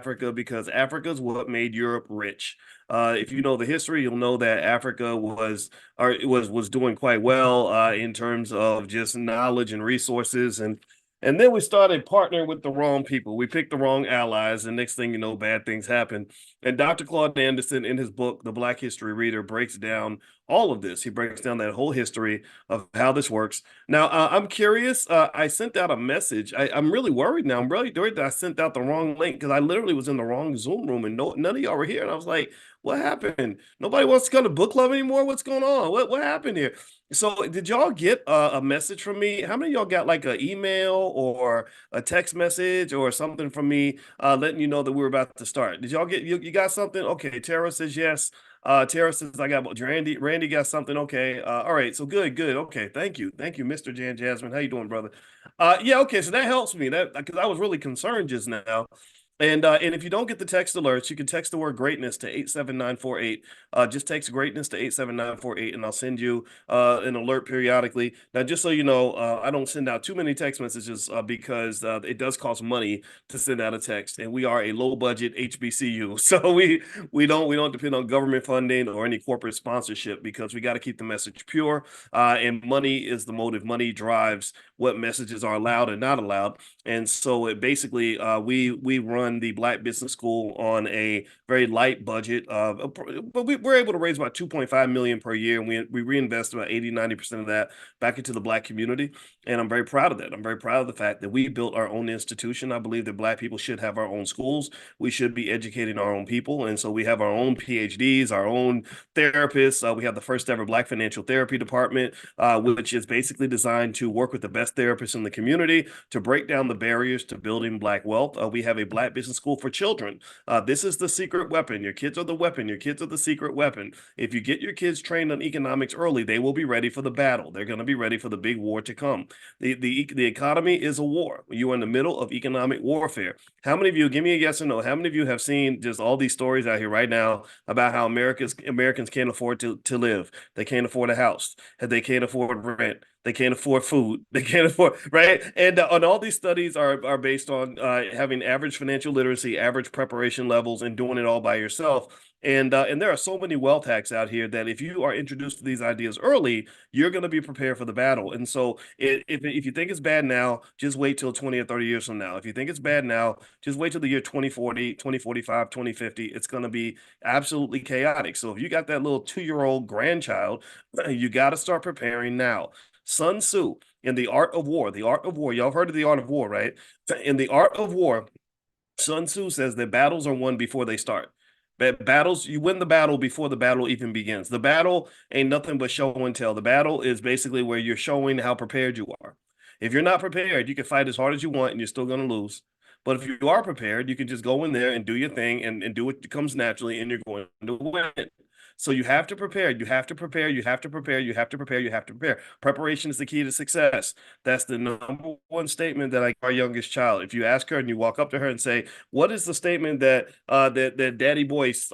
Africa because Africa is what made Europe rich. If you know the history, you'll know that Africa was doing quite well in terms of just knowledge and resources, and then we started partnering with the wrong people. We picked the wrong allies, and next thing you know, bad things happen. And Dr. Claude Anderson, in his book, The Black History Reader, breaks down all of this. He breaks down that whole history of how this works. Now, I'm curious. I sent out a message. I'm really worried now. I'm really worried that I sent out the wrong link because I literally was in the wrong Zoom room and none of y'all were here. And I was like, what happened? Nobody wants to come to book club anymore? What's going on? What happened here? So did y'all get a message from me? How many of y'all got like an email or a text message or something from me letting you know that we were about to start? Did y'all get you got something? Okay, Tara says yes. Tara says I got Randy got something. Okay. All right. So good. Okay. Thank you. Thank you, Mr. Jan Jasmine. How you doing, brother? Yeah, okay. So that helps me. That because I was really concerned just now. And if you don't get the text alerts, you can text the word greatness to 87948. Just text greatness to 87948, and I'll send you an alert periodically. Now, just so you know, I don't send out too many text messages because it does cost money to send out a text, and we are a low budget HBCU, so we don't depend on government funding or any corporate sponsorship because we got to keep the message pure. And money is the motive. Money drives what messages are allowed and not allowed. And so it basically we run the Black Business School on a very light budget, but we're able to raise about 2.5 million per year, and we reinvest about 80-90% of that back into the Black community. And I'm very proud of that. I'm very proud of the fact that we built our own institution. I believe that Black people should have our own schools. We should be educating our own people, and so we have our own PhDs, our own therapists. We have the first ever Black financial therapy department, which is basically designed to work with the best therapists in the community to break down the barriers to building Black wealth. We have a Black business school for children. This is the secret weapon. Your kids are the weapon. Your kids are the secret weapon. If you get your kids trained on economics early, they will be ready for the battle. They're going to be ready for the big war to come. The economy is a war. You are in the middle of economic warfare. How many of you, give me a yes or no, how many of you have seen just all these stories out here right now about how Americans can't afford to live? They can't afford a house. They can't afford rent. They can't afford food. They can't afford, right? And all these studies are based on having average financial literacy, average preparation levels, and doing it all by yourself. And there are so many wealth hacks out here that if you are introduced to these ideas early, you're going to be prepared for the battle. And so if you think it's bad now, just wait till 20 or 30 years from now. If you think it's bad now, just wait till the year 2040, 2045, 2050. It's going to be absolutely chaotic. So if you got that little 2-year-old grandchild, you got to start preparing now. Sun Tzu in The Art of War, y'all heard of The Art of War, right? In The Art of War, Sun Tzu says that battles are won before they start. Battles, you win the battle before the battle even begins. The battle ain't nothing but show and tell. The battle is basically where you're showing how prepared you are. If you're not prepared, you can fight as hard as you want and you're still going to lose. But if you are prepared, you can just go in there and do your thing and do what comes naturally, and you're going to win. So you have to prepare. You have to prepare. You have to prepare. You have to prepare. You have to prepare. Preparation is the key to success. That's the number one statement that our youngest child. If you ask her and you walk up to her and say, "What is the statement that Daddy Boyce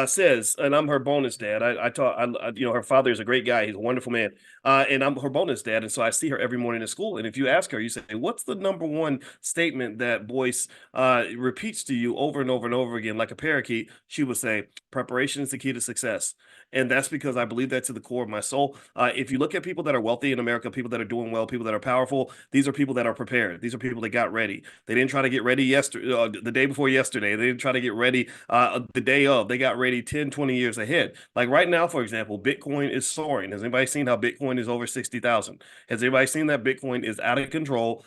says?" And I'm her bonus dad. I taught. Her father is a great guy. He's a wonderful man. And I'm her bonus dad, and so I see her every morning at school. And if you ask her, you say, "What's the number one statement that Boyce repeats to you over and over and over again, like a parakeet?" She would say, "Preparation is the key to success." And that's because I believe that to the core of my soul. If you look at people that are wealthy in America, people that are doing well, people that are powerful, these are people that are prepared. These are people that got ready. They didn't try to get ready the day before yesterday. They didn't try to get ready the day of. They got ready 10, 20 years ahead. Like right now, for example, Bitcoin is soaring. Has anybody seen how Bitcoin is over 60,000? Has anybody seen that Bitcoin is out of control?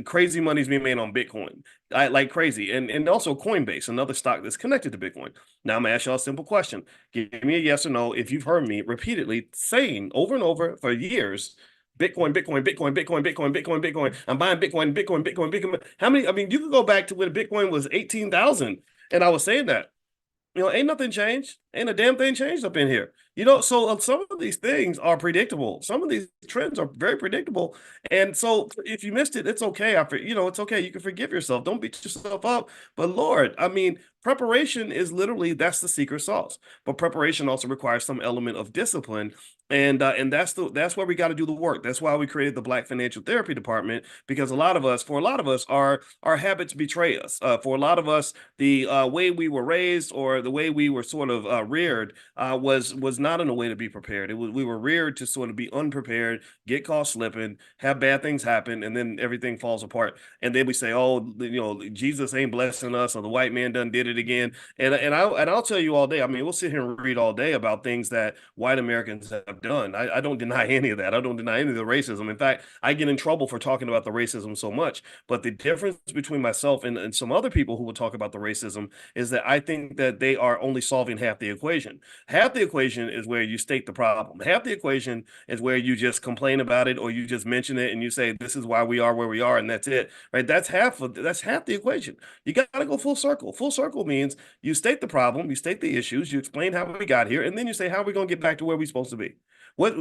Crazy money's being made on Bitcoin. Like crazy. And also Coinbase, another stock that's connected to Bitcoin. Now I'm gonna ask y'all a simple question. Give me a yes or no if you've heard me repeatedly saying over and over for years, Bitcoin, Bitcoin, Bitcoin, Bitcoin, Bitcoin, Bitcoin, Bitcoin. I'm buying Bitcoin, Bitcoin, Bitcoin, Bitcoin. How many? I mean, you could go back to when Bitcoin was 18,000, and I was saying that. Ain't nothing changed. Ain't a damn thing changed up in here. You know, so some of these things are predictable. Some of these trends are very predictable. And so if you missed it, it's okay. It's okay. You can forgive yourself. Don't beat yourself up. But Lord, I mean, preparation is literally that's the secret sauce. But preparation also requires some element of discipline. And that's where we got to do the work. That's why we created the Black Financial Therapy Department, because for a lot of us, our habits betray us. For a lot of us, the way we were raised or the way we were sort of reared was not in a way to be prepared. We were reared to sort of be unprepared, get caught slipping, have bad things happen, and then everything falls apart. And then we say, "Oh, Jesus ain't blessing us, or the white man done did it again." And I'll tell you all day. I mean, we'll sit here and read all day about things that white Americans have done. I don't deny any of that. I don't deny any of the racism. In fact, I get in trouble for talking about the racism so much. But the difference between myself and some other people who will talk about the racism is that I think that they are only solving half the equation. Half the equation is where you state the problem. Half the equation is where you just complain about it or you just mention it and you say this is why we are where we are and that's it. Right? That's half the equation. You got to go full circle. Full circle means you state the problem, you state the issues, you explain how we got here, and then you say how are we going to get back to where we're supposed to be.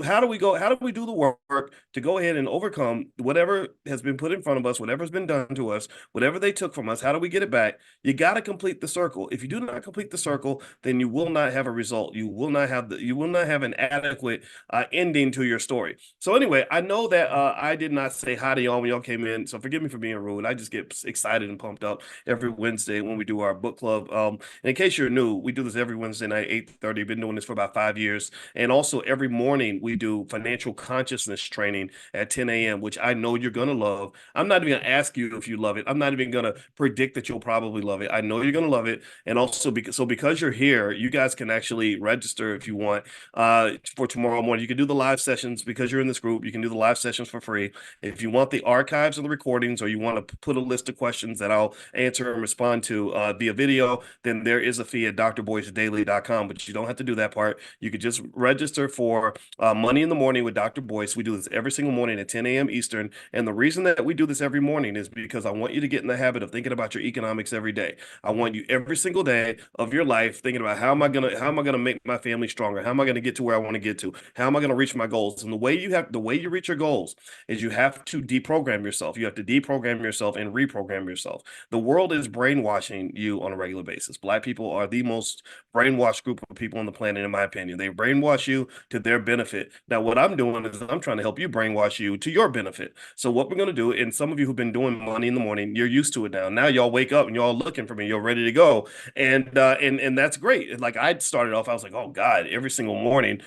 How do we go? How do we do the work to go ahead and overcome whatever has been put in front of us, whatever's been done to us, whatever they took from us? How do we get it back? You got to complete the circle. If you do not complete the circle, then you will not have a result. You will not have an adequate ending to your story. So anyway, I know that I did not say hi to y'all when y'all came in, so forgive me for being rude. I just get excited and pumped up every Wednesday when we do our book club. And in case you're new, we do this every Wednesday night, 8:30. Been doing this for about 5 years. And also every morning we do financial consciousness training at 10 a.m., which I know you're going to love. I'm not even going to ask you if you love it. I'm not even going to predict that you'll probably love it. I know you're going to love it. And also because you're here, you guys can actually register if you want for tomorrow morning. You can do the live sessions because you're in this group. You can do the live sessions for free. If you want the archives of the recordings or you want to put a list of questions that I'll answer and respond to via video, then there is a fee at drboycedaily.com, but you don't have to do that part. You could just register for Money in the Morning with Dr. Boyce. We do this every single morning at 10 a.m. Eastern. And the reason that we do this every morning is because I want you to get in the habit of thinking about your economics every day. I want you every single day of your life thinking about how am I gonna make my family stronger? How am I gonna get to where I want to get to? How am I gonna reach my goals? And the way you reach your goals is you have to deprogram yourself. You have to deprogram yourself and reprogram yourself. The world is brainwashing you on a regular basis. Black people are the most brainwashed group of people on the planet, in my opinion. They brainwash you to their benefit. Now, what I'm doing is I'm trying to help you brainwash you to your benefit. So what we're going to do, and some of you who've been doing Money in the Morning, you're used to it now. Now y'all wake up and y'all looking for me. You're ready to go. And that's great. Like I started off, I was like, oh God, every single morning.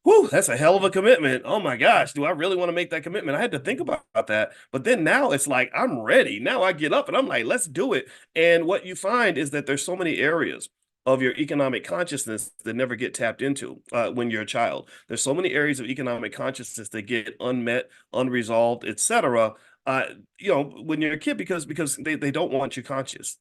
Whew, that's a hell of a commitment. Oh my gosh, do I really want to make that commitment? I had to think about that. But then now it's like I'm ready. Now I get up and I'm like, let's do it. And what you find is that there's so many areas of your economic consciousness that never get tapped into when you're a child. There's so many areas of economic consciousness that get unmet, unresolved, etc. Uh, when you're a kid because they don't want you conscious.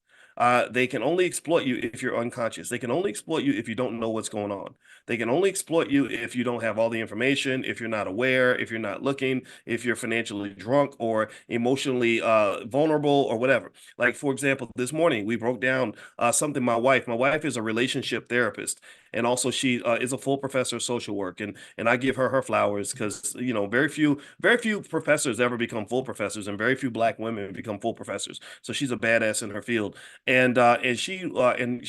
They can only exploit you if you're unconscious. They can only exploit you if you don't know what's going on. They can only exploit you if you don't have all the information, if you're not aware, if you're not looking, if you're financially drunk or emotionally vulnerable or whatever. Like, for example, this morning we broke down something my wife is a relationship therapist. And also she is a full professor of social work. And I give her flowers because, very few professors ever become full professors and very few Black women become full professors. So she's a badass in her field. And she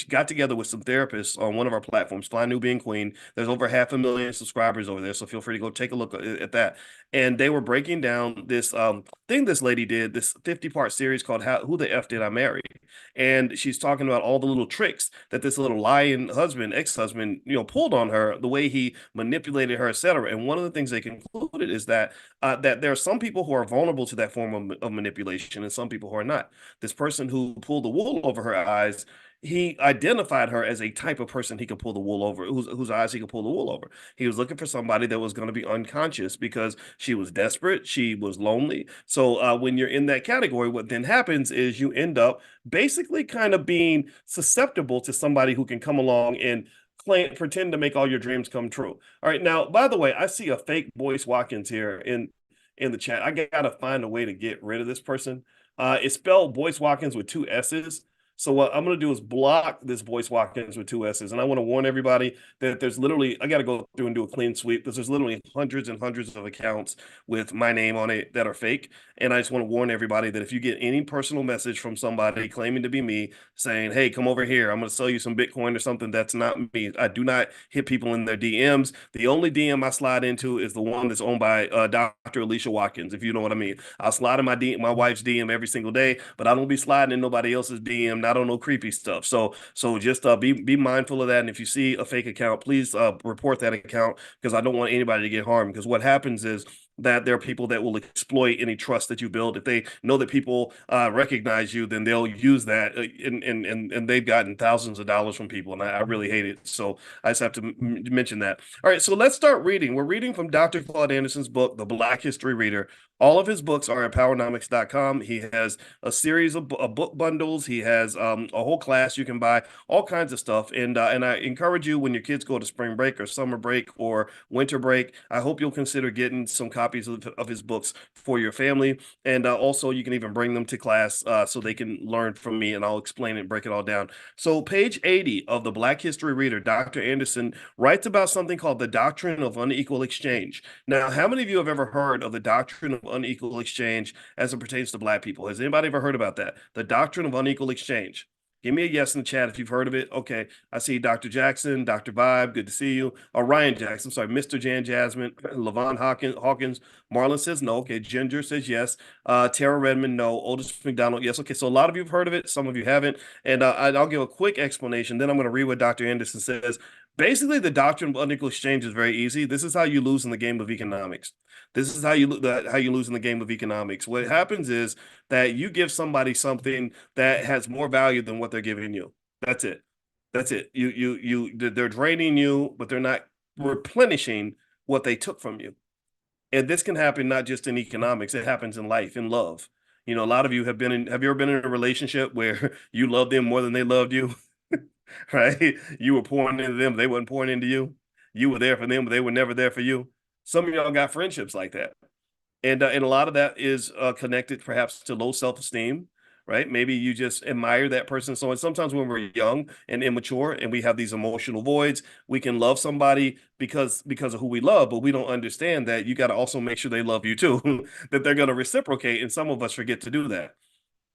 got together with some therapists on one of our platforms, Fly New Being Queen. There's over 500,000 subscribers over there, so feel free to go take a look at that. And they were breaking down this thing this lady did, this 50-part series called Who the F Did I Marry? And she's talking about all the little tricks that this little lying husband, ex-husband, pulled on her, the way he manipulated her, etc. And one of the things they concluded is that there are some people who are vulnerable to that form of manipulation and some people who are not. This person who pulled the wool over her eyes, he identified her as a type of person he could pull the wool over, whose eyes he could pull the wool over. He was looking for somebody that was going to be unconscious because she was desperate, she was lonely. So when you're in that category, what then happens is you end up basically kind of being susceptible to somebody who can come along and pretend to make all your dreams come true. All right. Now, by the way, I see a fake Boyce Watkins here in the chat. I gotta find a way to get rid of this person. It's spelled Boyce Watkins with two S's. So what I'm going to do is block this Boyce Watkins with two S's. And I want to warn everybody that there's literally, I got to go through and do a clean sweep because there's literally hundreds and hundreds of accounts with my name on it that are fake. And I just want to warn everybody that if you get any personal message from somebody claiming to be me saying, hey, come over here, I'm going to sell you some Bitcoin or something, that's not me. I do not hit people in their DMs. The only DM I slide into is the one that's owned by Dr. Alicia Watkins, if you know what I mean. I'll slide in my wife's DM every single day, but I don't be sliding in nobody else's DM. I don't know creepy stuff. So just be mindful of that. And if you see a fake account, please report that account because I don't want anybody to get harmed. Because what happens is that there are people that will exploit any trust that you build. If they know that people recognize you, then they'll use that, and they've gotten thousands of dollars from people, and I really hate it. So I just have to mention that. All right, so let's start reading. We're reading from Dr. Claude Anderson's book, The Black History Reader. All of his books are at powernomics.com. He has a series of book bundles. He has a whole class you can buy, all kinds of stuff. And I encourage you when your kids go to spring break or summer break or winter break, I hope you'll consider getting some copies of his books for your family. And also you can even bring them to class so they can learn from me and I'll explain it and break it all down. So page 80 of the Black History Reader, Dr. Anderson writes about something called the doctrine of unequal exchange. Now, how many of you have ever heard of the doctrine of unequal exchange as it pertains to Black people? Has anybody ever heard about that? The doctrine of unequal exchange. Give me a yes in the chat if you've heard of it. Okay, I see Dr. Jackson, Dr. Vibe, good to see you. Ryan Jackson, sorry, Mr. Jan Jasmine, Levon Hawkins, Marlon says no. Okay, Ginger says yes. Tara Redmond, no. Otis McDonald, yes. Okay, so a lot of you have heard of it, some of you haven't. And I'll give a quick explanation. Then I'm going to read what Dr. Anderson says. Basically, the doctrine of unequal exchange is very easy. This is how you lose in the game of economics. This is how you lose in the game of economics. What happens is that you give somebody something that has more value than what they're giving you. That's it. That's it. They're draining you, but they're not replenishing what they took from you. And this can happen not just in economics, it happens in life, in love. You know, a lot of you have you ever been in a relationship where you loved them more than they loved you? Right? You were pouring into them, they weren't pouring into you. You were there for them, but they were never there for you. Some of y'all got friendships like that. And a lot of that is connected perhaps to low self-esteem, right? Maybe you just admire that person. So sometimes when we're young and immature and we have these emotional voids, we can love somebody because of who we love, but we don't understand that you got to also make sure they love you too, that they're going to reciprocate. And some of us forget to do that.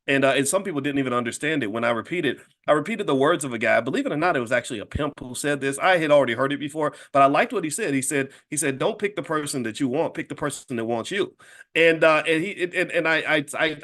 And some people didn't even understand it when I repeated the words of a guy. Believe it or not, it was actually a pimp who said this. I had already heard it before, but I liked what he said. He said, don't pick the person that you want, pick the person that wants you. And I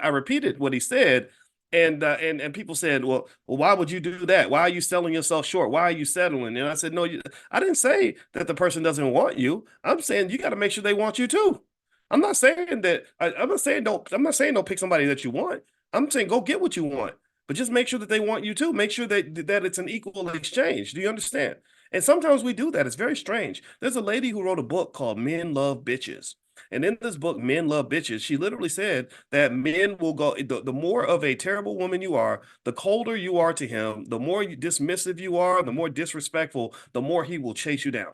repeated what he said. And people said, well, why would you do that? Why are you selling yourself short? Why are you settling? And I said, no, I didn't say that the person doesn't want you. I'm saying you got to make sure they want you too. I'm not saying that. I'm not saying don't pick somebody that you want. I'm saying go get what you want, but just make sure that they want you too. Make sure that it's an equal exchange. Do you understand? And sometimes we do that. It's very strange. There's a lady who wrote a book called Men Love Bitches. And in this book, Men Love Bitches, she literally said that men will go, the more of a terrible woman you are, the colder you are to him, the more dismissive you are, the more disrespectful, the more he will chase you down.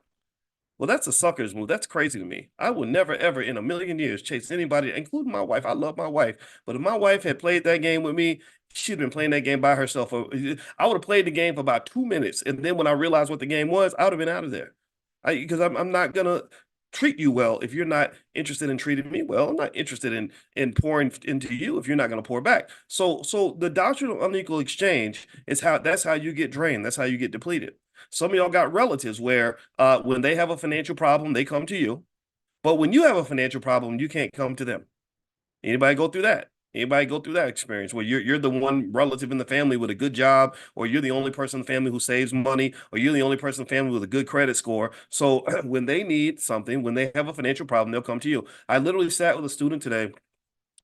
Well, that's a sucker's move. That's crazy to me. I would never, ever in a million years chase anybody, including my wife. I love my wife. But if my wife had played that game with me, she'd been playing that game by herself. I would have played the game for about 2 minutes. And then when I realized what the game was, I would have been out of there. Because I'm not going to treat you well if you're not interested in treating me well. I'm not interested in pouring into you if you're not going to pour back. So the doctrine of unequal exchange is that's how you get drained. That's how you get depleted. Some of y'all got relatives where when they have a financial problem, they come to you. But when you have a financial problem, you can't come to them. Anybody go through that? Anybody go through that experience where you're the one relative in the family with a good job, or you're the only person in the family who saves money, or you're the only person in the family with a good credit score. So when they need something, when they have a financial problem, they'll come to you. I literally sat with a student today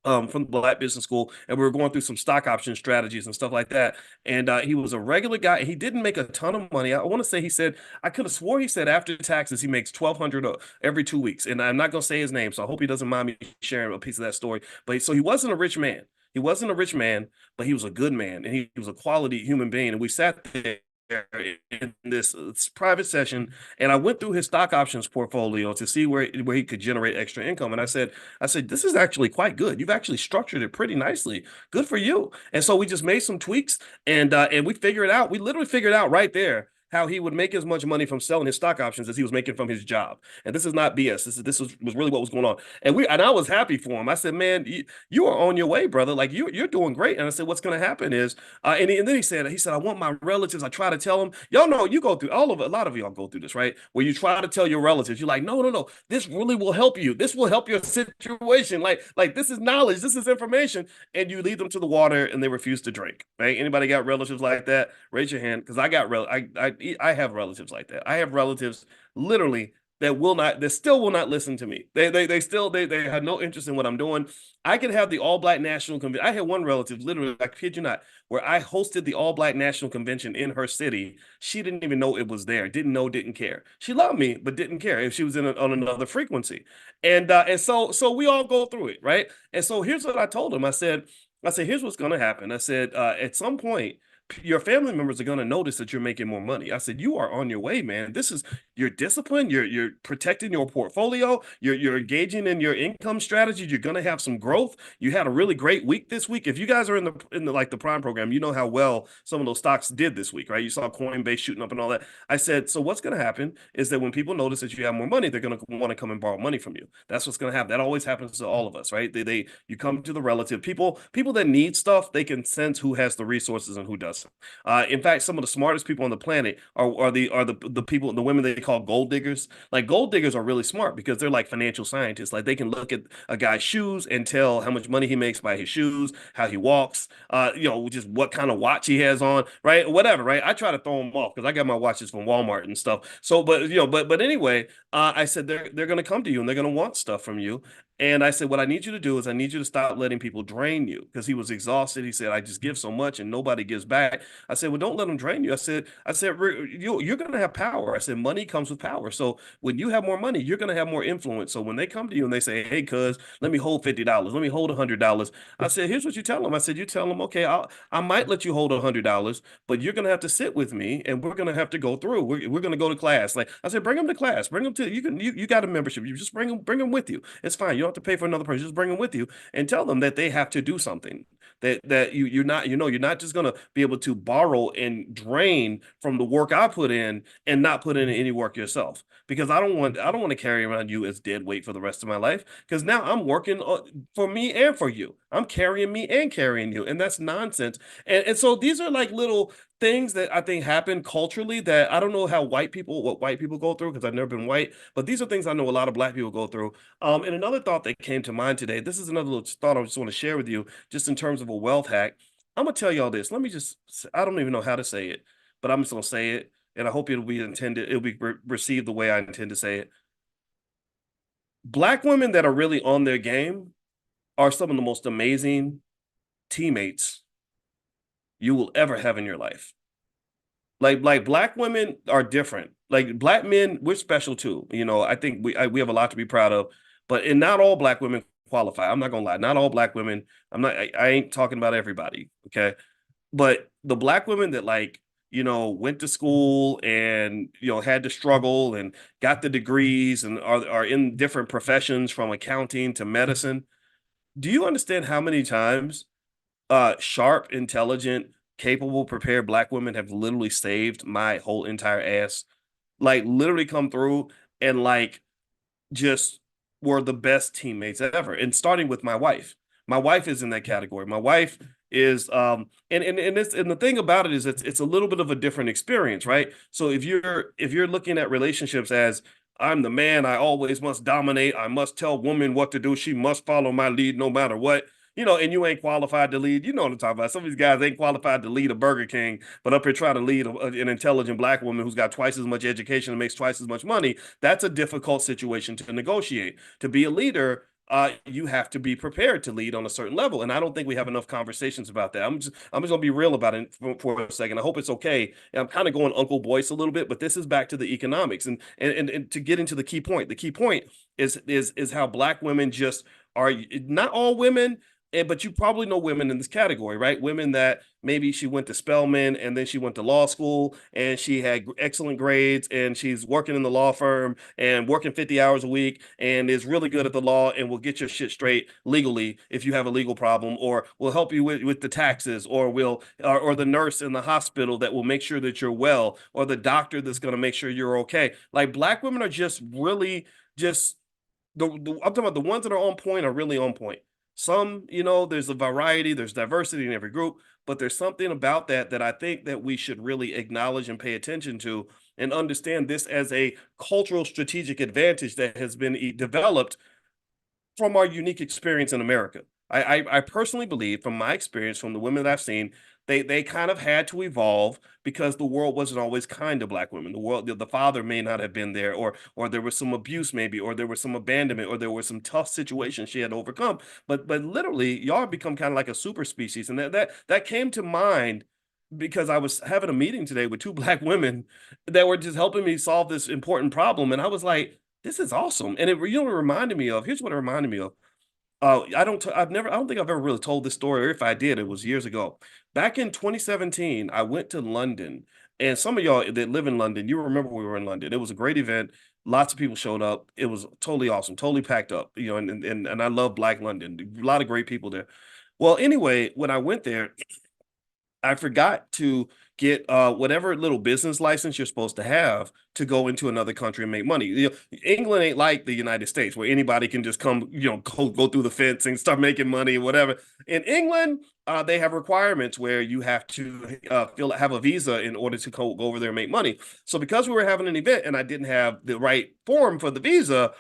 from the Black Business School, and we were going through some stock option strategies and stuff like that. And he was a regular guy, and he didn't make a ton of money. I want to say he said, I could have swore he said after taxes he makes $1,200 every 2 weeks. And I'm not going to say his name, so I hope he doesn't mind me sharing a piece of that story. But so he wasn't a rich man. He wasn't a rich man, but he was a good man, and he was a quality human being. And we sat there in this private session, and I went through his stock options portfolio to see where he could generate extra income. And I said, this is actually quite good. You've actually structured it pretty nicely. Good for you. And so we just made some tweaks, and we figured out. We literally figured out right there how he would make as much money from selling his stock options as he was making from his job. And this is not BS. This was really what was going on. And I was happy for him. I said, man, you are on your way, brother. Like you're doing great. And I said, what's going to happen is and then he said, I want my relatives. I try to tell them, y'all know you go through a lot of y'all go through this, right? Where you try to tell your relatives, you're like, no, no, no, this really will help you. This will help your situation. Like this is knowledge, this is information, and you lead them to the water and they refuse to drink. Right? Anybody got relatives like that? Raise your hand because I have relatives like that. I have relatives literally that still will not listen to me. They have no interest in what I'm doing. I can have the all black national convention. I had one relative, literally, I kid you not, where I hosted the all black national convention in her city. She didn't even know it was there. Didn't know, didn't care. She loved me, but didn't care if she was on another frequency. And so we all go through it, right? And so here's what I told him. I said, here's what's going to happen. I said, at some point, your family members are going to notice that you're making more money. I said, you are on your way, man. This is your discipline. You're protecting your portfolio. You're engaging in your income strategy. You're going to have some growth. You had a really great week this week. If you guys are in the like the Prime program, you know how well some of those stocks did this week, right? You saw Coinbase shooting up and all that. I said, so what's going to happen is that when people notice that you have more money, they're going to want to come and borrow money from you. That's what's going to happen. That always happens to all of us, right? You come to the relative people that need stuff. They can sense who has the resources and who doesn't. In fact, some of the smartest people on the planet are the people, the women they call gold diggers. Like gold diggers are really smart because they're like financial scientists. Like they can look at a guy's shoes and tell how much money he makes by his shoes, how he walks, just what kind of watch he has on, right? Whatever, right? I try to throw them off because I got my watches from Walmart and stuff. So, but anyway, I said they're gonna come to you and they're gonna want stuff from you. And I said, what I need you to do is I need you to stop letting people drain you because he was exhausted. He said, I just give so much and nobody gives back. I said, well, don't let them drain you. I said, you're going to have power. I said, money comes with power. So when you have more money, you're going to have more influence. So when they come to you and they say, hey, cuz, let me hold $50, let me hold $100. I said, here's what you tell them. I said, you tell them, okay, I might let you hold $100, but you're going to have to sit with me and we're going to have to go through. We're going to go to class. Like I said, bring them to class, bring them to, you got a membership. You just bring them with you. It's fine. You don't have to pay for another person. Just bring them with you and tell them that they have to do something. That you're not just gonna be able to borrow and drain from the work I put in and not put in any work yourself. Because I don't want to carry around you as dead weight for the rest of my life. Because now I'm working for me and for you. I'm carrying me and carrying you, and that's nonsense. And so these are like little things that I think happen culturally that I don't know what white people go through because I've never been white, but these are things I know a lot of black people go through. And another thought that came to mind today, this is another little thought I just want to share with you, just in terms of a wealth hack. I'm gonna tell y'all this. I don't even know how to say it, but I'm just gonna say it, and I hope it'll be received the way I intend to say it. Black women that are really on their game are some of the most amazing teammates you will ever have in your life. Like black women are different. Like black men, we're special too. I think we have a lot to be proud of, and not all black women qualify. I'm not gonna lie, not all black women. I ain't talking about everybody, okay? But the black women that went to school and had to struggle and got the degrees and are in different professions from accounting to medicine. Do you understand how many times sharp, intelligent, capable, prepared black women have literally saved my whole entire ass? Like literally come through and just were the best teammates ever. And starting with my wife. My wife is in that category. My wife is and the thing about it is it's a little bit of a different experience, right? So if you're looking at relationships as I'm the man, I always must dominate, I must tell woman what to do, she must follow my lead no matter what. And you ain't qualified to lead. You know what I'm talking about. Some of these guys ain't qualified to lead a Burger King, but up here trying to lead an intelligent black woman who's got twice as much education and makes twice as much money. That's a difficult situation to negotiate. To be a leader, you have to be prepared to lead on a certain level. And I don't think we have enough conversations about that. I'm just gonna be real about it for a second. I hope it's okay. And I'm kind of going Uncle Boyce a little bit, but this is back to the economics and to get into the key point. The key point is how black women just are not all women. But you probably know women in this category, right? Women that maybe she went to Spelman and then she went to law school and she had excellent grades and she's working in the law firm and working 50 hours a week and is really good at the law and will get your shit straight legally if you have a legal problem, or will help you with the taxes, or or the nurse in the hospital that will make sure that you're well, or the doctor that's going to make sure you're okay. Like black women are just really just I'm talking about the ones that are on point are really on point. Some, there's a variety, there's diversity in every group, but there's something about that I think that we should really acknowledge and pay attention to and understand this as a cultural strategic advantage that has been developed from our unique experience in America. I personally believe, from my experience, from the women that I've seen, they kind of had to evolve because the world wasn't always kind to black women. The father may not have been there, or there was some abuse maybe, or there was some abandonment, or there was some tough situations she had to overcome. But literally, y'all become kind of like a super species, and that came to mind because I was having a meeting today with two black women that were just helping me solve this important problem, and I was like, this is awesome. And it reminded me of, here's what it reminded me of. I don't think I've ever really told this story, or if I did, it was years ago. Back in 2017, I went to London, and some of y'all that live in London, you remember we were in London. It was a great event. Lots of people showed up. It was totally awesome, totally packed up, and I love Black London. A lot of great people there. Well, anyway, when I went there, I forgot to get whatever little business license you're supposed to have to go into another country and make money. England ain't like the United States where anybody can just come, go through the fence and start making money or whatever. In England, they have requirements where you have to have a visa in order to go over there and make money. So because we were having an event and I didn't have the right form for the visa,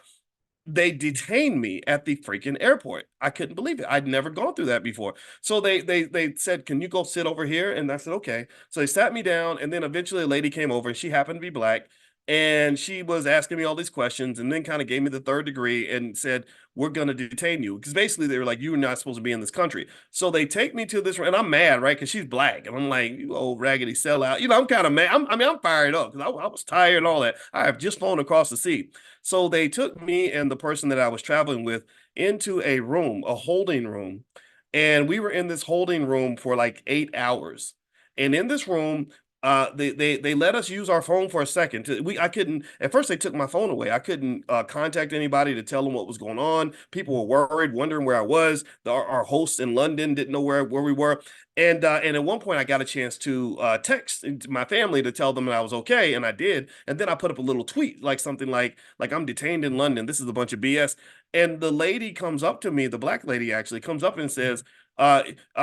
they detained me at the freaking airport. I couldn't believe it. I'd never gone through that before. So they said, "Can you go sit over here?" And I said, "Okay." So they sat me down, and then eventually a lady came over, and she happened to be black, and she was asking me all these questions, and then kind of gave me the third degree and said, "We're gonna detain you," because basically they were like, "You're not supposed to be in this country." So they take me to this, and I'm mad, right? Because she's black, and I'm like, "You old raggedy sellout." I'm kind of mad. I'm fired up because I was tired and all that. I have just flown across the sea. So they took me and the person that I was traveling with into a room, a holding room. And we were in this holding room for like 8 hours. And in this room, they let us use our phone for a second. I couldn't at first. They took my phone away. I couldn't contact anybody to tell them what was going on. People were worried, wondering where I was. Our hosts in London didn't know where we were. And at one point, I got a chance to text my family to tell them that I was okay, and I did. And then I put up a little tweet, like something like "I'm detained in London. This is a bunch of BS." And the lady comes up to me, the black lady actually comes up and says,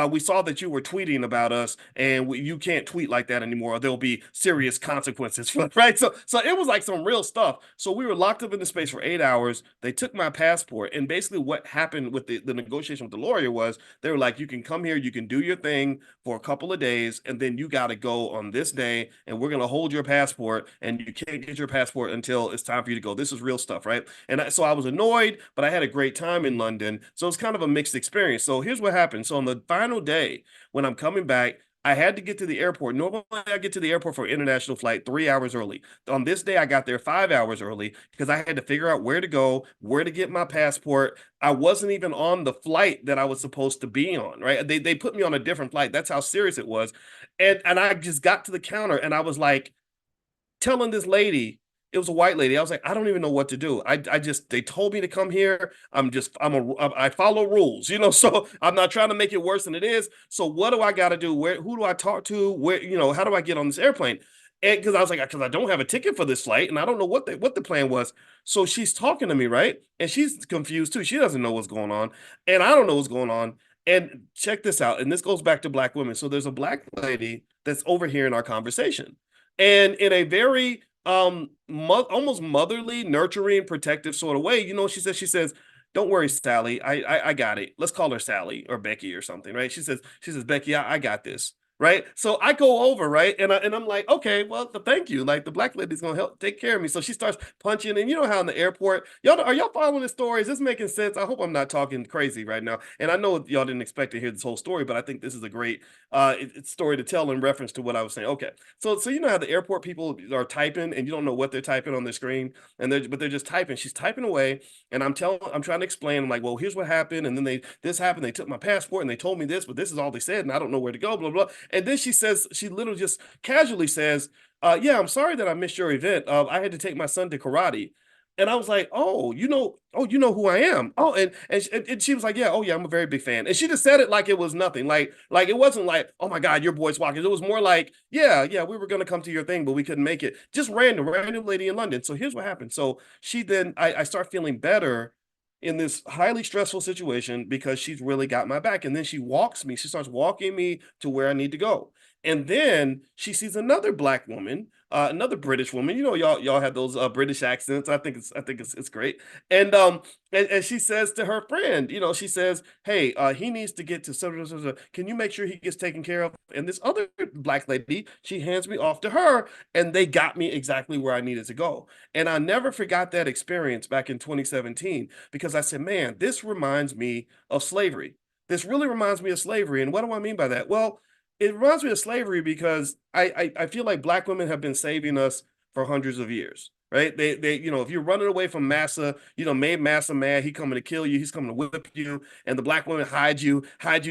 "We saw that you were tweeting about us, and you can't tweet like that anymore. Or there'll be serious consequences for it." Right. So it was like some real stuff. So we were locked up in the space for 8 hours. They took my passport, and basically what happened with the negotiation with the lawyer was they were like, "You can come here, you can do your thing for a couple of days, and then you got to go on this day, and we're gonna hold your passport, and you can't get your passport until it's time for you to go." This is real stuff, right? So I was annoyed, but I had a great time in London. So it's kind of a mixed experience. So here's what happened. So on the final day, when I'm coming back, I had to get to the airport. Normally, I get to the airport for an international flight 3 hours early. On this day, I got there 5 hours early because I had to figure out where to go, where to get my passport. I wasn't even on the flight that I was supposed to be on, right? They put me on a different flight. That's how serious it was. And I just got to the counter and I was like, telling this lady, it was a white lady. I was like, I don't even know what to do. They told me to come here. I follow rules, so I'm not trying to make it worse than it is. So what do I got to do? Who do I talk to? How do I get on this airplane? And because I was like, because I don't have a ticket for this flight and I don't know what the plan was. So she's talking to me, right? And she's confused too. She doesn't know what's going on. And I don't know what's going on. And check this out. And this goes back to black women. So there's a black lady that's overhearing our conversation. And in a very almost motherly, nurturing, protective sort of way, she says, "Don't worry, Sally. I got it. Let's call her Sally or Becky or something, right?" She says, "Becky, I got this." right? So I go over, right? And I'm like, okay, well, thank you. Like the black lady's gonna help take care of me. So she starts punching, and you know how in the airport, y'all are y'all following the story? Is this making sense? I hope I'm not talking crazy right now. And I know y'all didn't expect to hear this whole story, but I think this is a great story to tell in reference to what I was saying. Okay, so you know how the airport people are typing, and you don't know what they're typing on the screen, and they're just typing. She's typing away, and I'm trying to explain. I'm like, well, here's what happened, and then this happened. They took my passport and they told me this, but this is all they said, and I don't know where to go. Blah blah. And then she literally just casually says, "Yeah, I'm sorry that I missed your event. I had to take my son to karate." And I was like, oh, you know who I am. Oh, and she was like, yeah, oh yeah, I'm a very big fan. And she just said it like it was nothing. Like it wasn't like, oh my God, you're Boyce Watkins. It was more like, yeah, we were gonna come to your thing, but we couldn't make it. Just random lady in London. So here's what happened. So I start feeling better in this highly stressful situation because she's really got my back. And then she starts walking me to where I need to go. And then she sees another black woman, another British woman. You know, y'all have those British accents. I think it's great. And and she says to her friend, you know, she says, "Hey, he needs to get to so. Can you make sure he gets taken care of?" And this other black lady, she hands me off to her, and they got me exactly where I needed to go. And I never forgot that experience back in 2017 because I said, "Man, this reminds me of slavery. This really reminds me of slavery." And what do I mean by that? Well, it reminds me of slavery because I feel like black women have been saving us for hundreds of years, right? They you know, if you're running away from massa, you know, made massa mad, he coming to kill you, he's coming to whip you, and the black women hide you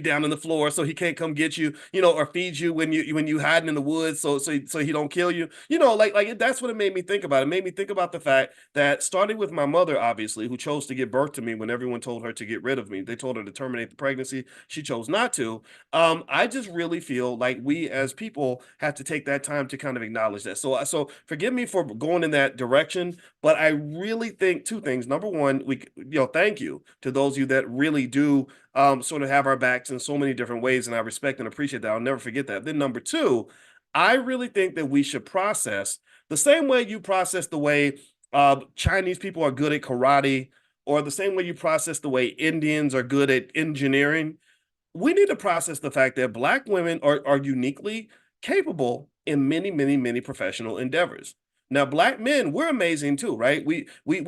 down in the floor so he can't come get you, you know, or feed you when you hiding in the woods so he don't kill you. You know, that's what it made me think about. It made me think about the fact that starting with my mother, obviously, who chose to give birth to me when everyone told her to get rid of me. They told her to terminate the pregnancy. She chose not to. I just really feel like we as people have to take that time to kind of acknowledge that. So forgive me for going in that direction, but I really think two things. Number one, thank you to those of you that really do sort of have our backs in so many different ways, and I respect and appreciate that. I'll never forget that. Then number two, I really think that we should process the same way you process the way Chinese people are good at karate, or the same way you process the way Indians are good at engineering. We need to process the fact that black women are uniquely capable in many professional endeavors. Now, black men, we're amazing too, right? We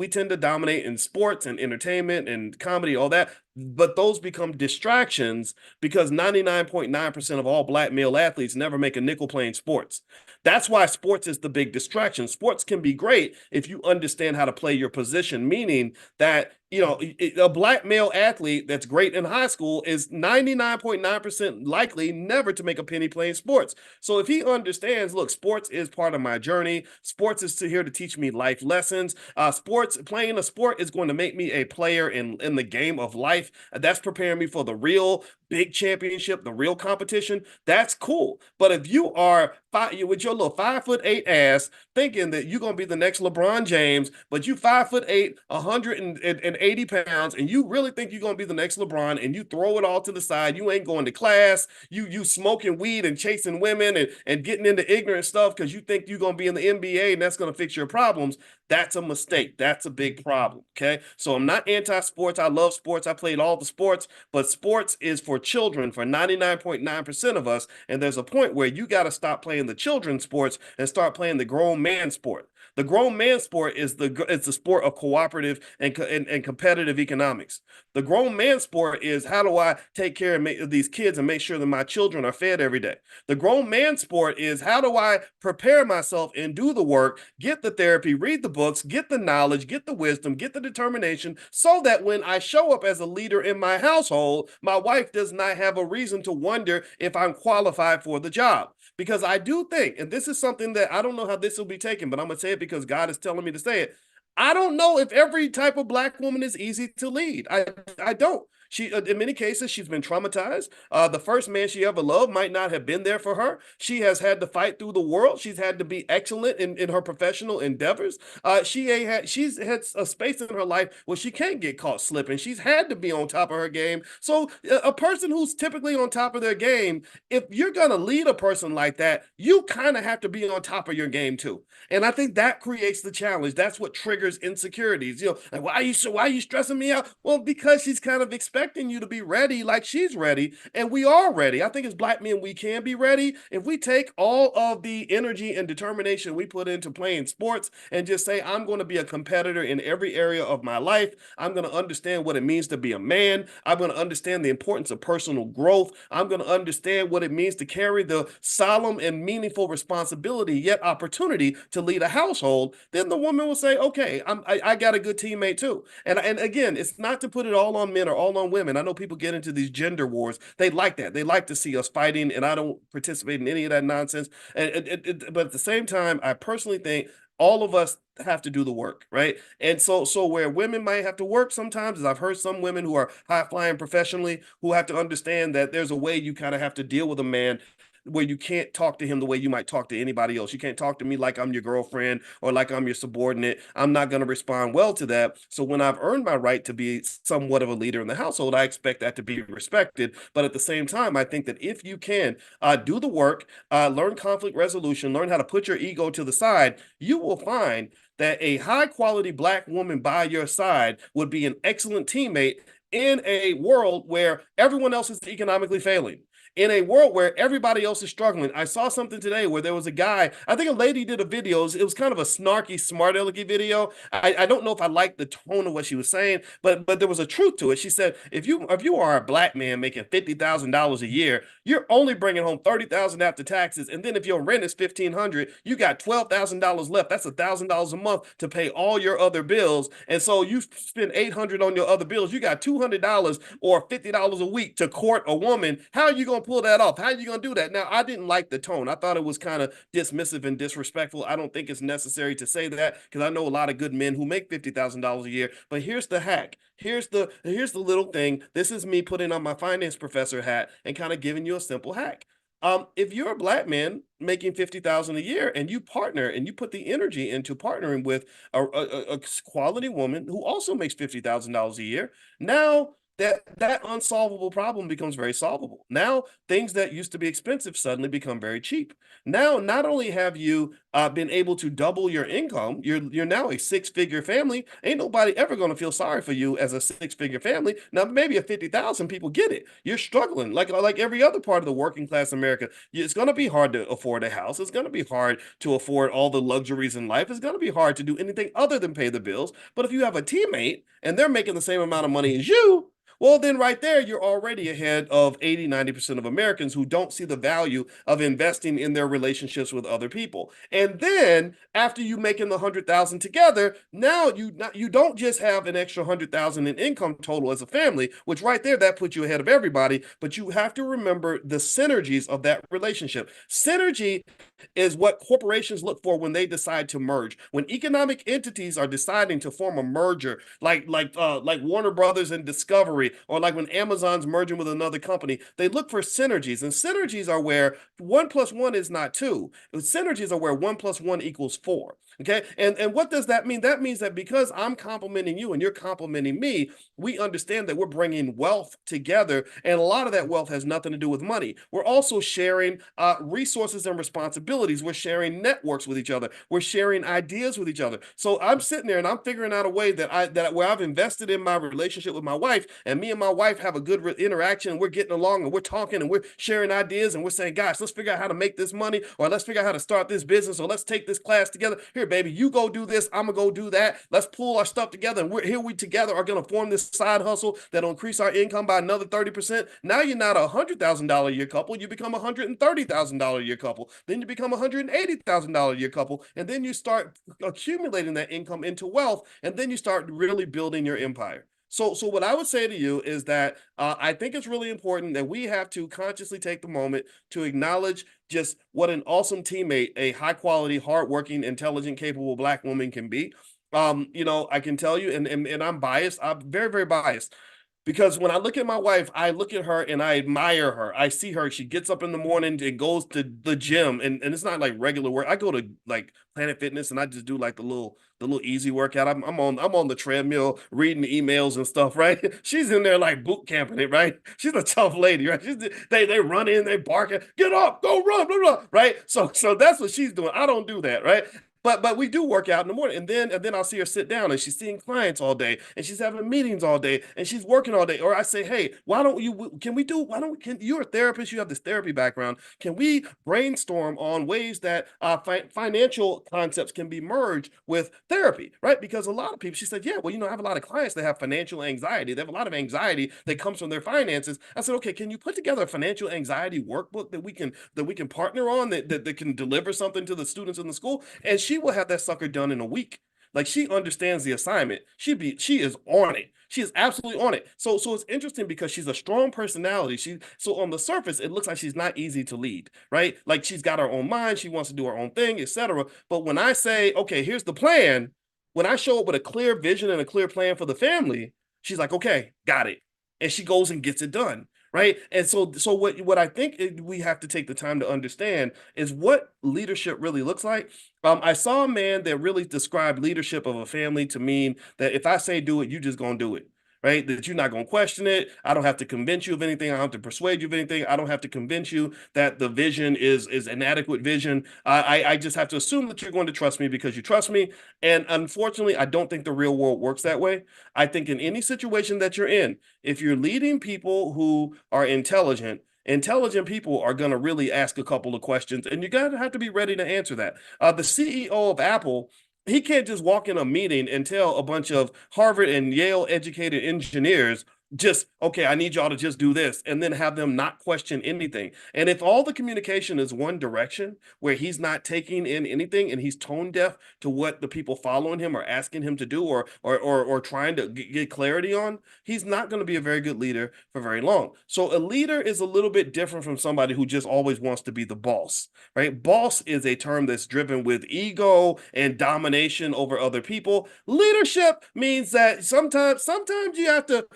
tend to dominate in sports and entertainment and comedy, all that, but those become distractions because 99.9% of all black male athletes never make a nickel playing sports. That's why sports is the big distraction. Sports can be great if you understand how to play your position, meaning that a black male athlete that's great in high school is 99.9% likely never to make a penny playing sports. So if he understands, look, sports is part of my journey. Sports is here to teach me life lessons. Playing a sport is going to make me a player in the game of life. That's preparing me for the real big championship, the real competition. That's cool. But if you are with your little 5'8" ass thinking that you're going to be the next LeBron James, but you 5'8", 180 pounds, and you really think you're going to be the next LeBron, and you throw it all to the side, you ain't going to class, you smoking weed and chasing women and getting into ignorant stuff because you think you're going to be in the NBA and that's going to fix your problems. That's a mistake. That's a big problem. Okay. So I'm not anti-sports. I love sports. I played all the sports, but sports is for children for 99.9% of us. And there's a point where you got to stop playing the children's sports and start playing the grown man sport. The grown man sport is it's the sport of cooperative and competitive economics. The grown man sport is how do I take care of these kids and make sure that my children are fed every day. The grown man sport is how do I prepare myself and do the work, get the therapy, read the books, get the knowledge, get the wisdom, get the determination, so that when I show up as a leader in my household, my wife does not have a reason to wonder if I'm qualified for the job. Because I do think, and this is something that I don't know how this will be taken, but I'm going to say it because God is telling me to say it. I don't know if every type of black woman is easy to lead. I don't. She, in many cases, she's been traumatized. The first man she ever loved might not have been there for her. She has had to fight through the world. She's had to be excellent in her professional endeavors. She's had a space in her life where she can't get caught slipping. She's had to be on top of her game. So a person who's typically on top of their game, if you're going to lead a person like that, you kind of have to be on top of your game too. And I think that creates the challenge. That's what triggers insecurities. Like, why are you stressing me out? Well, because she's kind of expecting expecting you to be ready like she's ready, and we are ready. I think as Black men, we can be ready if we take all of the energy and determination we put into playing sports and just say, I'm going to be a competitor in every area of my life. I'm going to understand what it means to be a man. I'm going to understand the importance of personal growth. I'm going to understand what it means to carry the solemn and meaningful responsibility, yet opportunity to lead a household. Then the woman will say, okay, I got a good teammate too. And again, it's not to put it all on men or all on women. I know people get into these gender wars. They like that. They like to see us fighting, and I don't participate in any of that nonsense. But at the same time, I personally think all of us have to do the work, right? And so where women might have to work sometimes, is I've heard some women who are high flying professionally who have to understand that there's a way you kind of have to deal with a man where you can't talk to him the way you might talk to anybody else. You can't talk to me like I'm your girlfriend or like I'm your subordinate. I'm not going to respond well to that. So when I've earned my right to be somewhat of a leader in the household, I expect that to be respected. But at the same time, I think that if you can do the work, learn conflict resolution, learn how to put your ego to the side, you will find that a high quality Black woman by your side would be an excellent teammate in a world where everyone else is economically failing, in a world where everybody else is struggling. I saw something today where there was a guy, I think a lady did a video. It was kind of a snarky, smart alecky video. I don't know if I liked the tone of what she was saying, but there was a truth to it. She said, if you are a Black man making $50,000 a year, you're only bringing home $30,000 after taxes, and then if your rent is $1,500, you got $12,000 left. That's $1,000 a month to pay all your other bills, and so you spend $800 on your other bills. You got $200 or $50 a week to court a woman. How are you going to pull that off? How are you going to do that? Now, I didn't like the tone. I thought it was kind of dismissive and disrespectful. I don't think it's necessary to say that, because I know a lot of good men who make $50,000 a year. But here's the hack. Here's the little thing. This is me putting on my finance professor hat and kind of giving you a simple hack. If you're a Black man making 50,000 a year and you partner and you put the energy into partnering with a quality woman who also makes $50,000 a year, now that unsolvable problem becomes very solvable. Now things that used to be expensive suddenly become very cheap. Now, not only have you been able to double your income, you're now a six-figure family. Ain't nobody ever going to feel sorry for you as a six-figure family. Now, maybe a 50,000 people get it. You're struggling like every other part of the working class America. It's going to be hard to afford a house. It's going to be hard to afford all the luxuries in life. It's going to be hard to do anything other than pay the bills. But if you have a teammate and they're making the same amount of money as you, well, then right there, you're already ahead of 80-90% of Americans who don't see the value of investing in their relationships with other people. And then after you making the 100,000 together, now you don't just have an extra 100,000 in income total as a family, which right there, that puts you ahead of everybody. But you have to remember the synergies of that relationship. Synergy is what corporations look for when they decide to merge. When economic entities are deciding to form a merger, like Warner Brothers and Discovery, or like when Amazon's merging with another company, they look for synergies. And synergies are where 1+1 is not 2. Synergies are where 1+1 equals 4. Okay. And what does that mean? That means that because I'm complimenting you and you're complimenting me, we understand that we're bringing wealth together. And a lot of that wealth has nothing to do with money. We're also sharing resources and responsibilities. We're sharing networks with each other. We're sharing ideas with each other. So I'm sitting there and I'm figuring out a way that where I've invested in my relationship with my wife, and me and my wife have a good interaction. And we're getting along and we're talking and we're sharing ideas and we're saying, gosh, let's figure out how to make this money, or let's figure out how to start this business, or let's take this class together. Here, baby, you go do this. I'm gonna go do that. Let's pull our stuff together, and we together are gonna form this side hustle that'll increase our income by another 30%. Now you're not $100,000 a year couple, you become $130,000 a year couple. Then you become $180,000 a year couple, and then you start accumulating that income into wealth, and then you start really building your empire. So what I would say to you is that I think it's really important that we have to consciously take the moment to acknowledge just what an awesome teammate a high quality, hardworking, intelligent, capable Black woman can be. I can tell you, and I'm biased. I'm very, very biased. Because when I look at my wife, I look at her and I admire her. I see her. She gets up in the morning and goes to the gym, and it's not like regular work. I go to like Planet Fitness and I just do like the little easy workout. I'm on the treadmill reading the emails and stuff, right? She's in there like boot camping it, right? She's a tough lady, right? They run in, they bark, get up, go run, blah, blah, right? So that's what she's doing. I don't do that, right? but we do work out in the morning, and then I'll see her sit down, and she's seeing clients all day, and she's having meetings all day, and she's working all day. Or I say, hey, why don't you? Can we do? Why don't? Can you're a therapist? You have this therapy background. Can we brainstorm on ways that financial concepts can be merged with therapy, right? Because a lot of people, she said, yeah, well, I have a lot of clients that have financial anxiety. They have a lot of anxiety that comes from their finances. I said, okay, can you put together a financial anxiety workbook that we can partner on that can deliver something to the students in the school? And she will have that sucker done in a week. Like, she understands the assignment. She is on it. She is absolutely on it. So it's interesting because she's a strong personality. So on the surface, it looks like she's not easy to lead, right? Like, she's got her own mind. She wants to do her own thing, etc. But when I say, okay, here's the plan, when I show up with a clear vision and a clear plan for the family, she's like, okay, got it. And she goes and gets it done. Right. And so what I think we have to take the time to understand is what leadership really looks like. I saw a man that really described leadership of a family to mean that if I say do it, you just gonna do it. Right. That you're not going to question it. I don't have to convince you of anything. I don't have to persuade you of anything. I don't have to convince you that the vision is an adequate vision. I just have to assume that you're going to trust me because you trust me. And unfortunately, I don't think the real world works that way. I think in any situation that you're in, if you're leading people who are intelligent people are going to really ask a couple of questions, and you got to have to be ready to answer that. The CEO of Apple, he can't just walk in a meeting and tell a bunch of Harvard and Yale educated engineers, just, okay, I need y'all to just do this, and then have them not question anything. And if all the communication is one direction, where he's not taking in anything and he's tone deaf to what the people following him are asking him to do, or trying to get clarity on, he's not going to be a very good leader for very long. So a leader is a little bit different from somebody who just always wants to be the boss, right? Boss is a term that's driven with ego and domination over other people. Leadership means that sometimes you have to,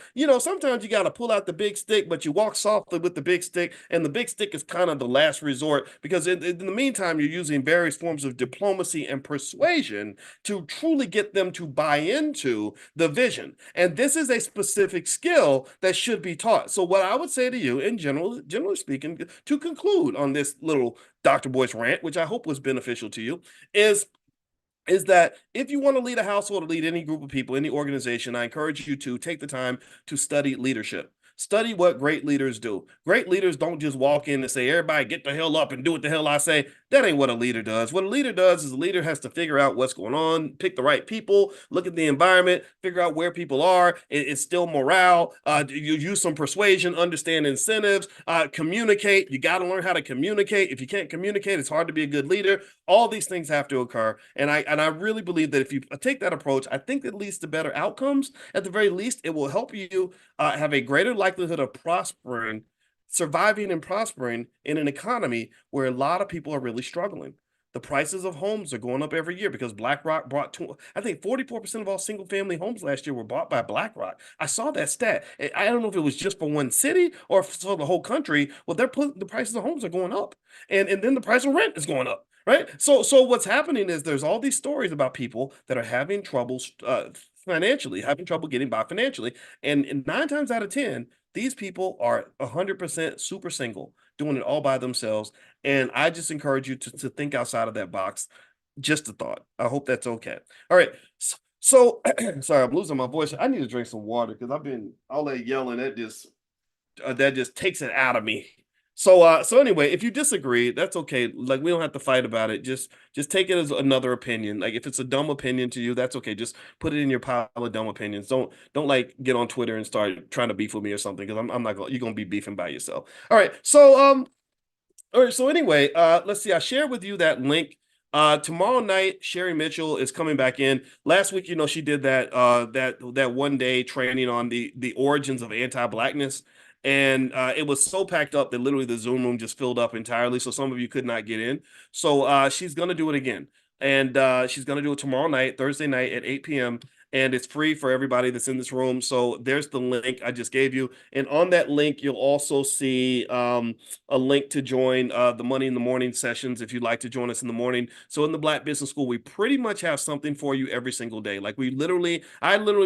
sometimes you got to pull out the big stick, but you walk softly with the big stick, and the big stick is kind of the last resort, because in the meantime, you're using various forms of diplomacy and persuasion to truly get them to buy into the vision. And this is a specific skill that should be taught. So what I would say to you in generally speaking, to conclude on this little Dr. Boyce rant, which I hope was beneficial to you, is that if you want to lead a household or lead any group of people, any organization, I encourage you to take the time to study leadership. Study what great leaders do. Great leaders don't just walk in and say, everybody get the hell up and do what the hell I say. That ain't what a leader does. What a leader does is a leader has to figure out what's going on, pick the right people, look at the environment, figure out where people are, instill morale, you use some persuasion, understand incentives, communicate. You got to learn how to communicate. If you can't communicate, it's hard to be a good leader. All these things have to occur. And I really believe that if you take that approach, I think it leads to better outcomes. At the very least, it will help you have a greater likelihood of surviving and prospering in an economy where a lot of people are really struggling. The prices of homes are going up every year because BlackRock I think 44% of all single family homes last year were bought by BlackRock. I saw that stat. I don't know if it was just for one city or for the whole country. Well, the prices of homes are going up, and then the price of rent is going up. Right. So what's happening is there's all these stories about people that are having trouble financially, having trouble getting by financially. And 9 times out of 10, these people are 100% super single, doing it all by themselves. And I just encourage you to think outside of that box. Just a thought. I hope that's okay. All right. So sorry, I'm losing my voice. I need to drink some water because I've been all that yelling that just takes it out of me. So anyway, if you disagree, that's okay. Like, we don't have to fight about it. Just take it as another opinion. Like, if it's a dumb opinion to you, that's okay. Just put it in your pile of dumb opinions. Don't like get on Twitter and start trying to beef with me or something, because I'm not gonna you're gonna be beefing by yourself. All right. All right, so anyway, let's see. I shared with you that link. Tomorrow night, Sherry Mitchell is coming back in. Last week, she did that 1 day training on the origins of anti-blackness. And it was so packed up that literally the Zoom room just filled up entirely. So some of you could not get in. So she's going to do it again. And she's going to do it tomorrow night, Thursday night at 8 p.m. and it's free for everybody that's in this room. So there's the link I just gave you. And on that link, you'll also see a link to join the Money in the Morning sessions if you'd like to join us in the morning. So in the Black Business School, we pretty much have something for you every single day. Like I literally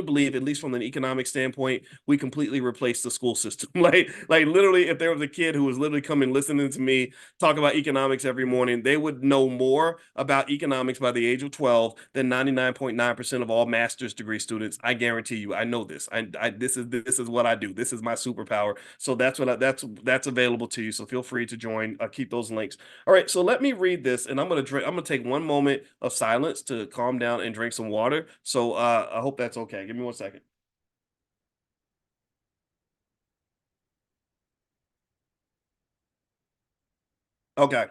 believe, at least from an economic standpoint, we completely replaced the school system. like literally, if there was a kid who was literally coming listening to me talk about economics every morning, they would know more about economics by the age of 12 than 99.9% of all master's degree students. I guarantee you, I know this. This is what I do. This is my superpower. So that's available to you. So feel free to join. Keep those links. All right, so let me read this, and I'm gonna take one moment of silence to calm down and drink some water. So I hope that's okay. Give me 1 second. Okay,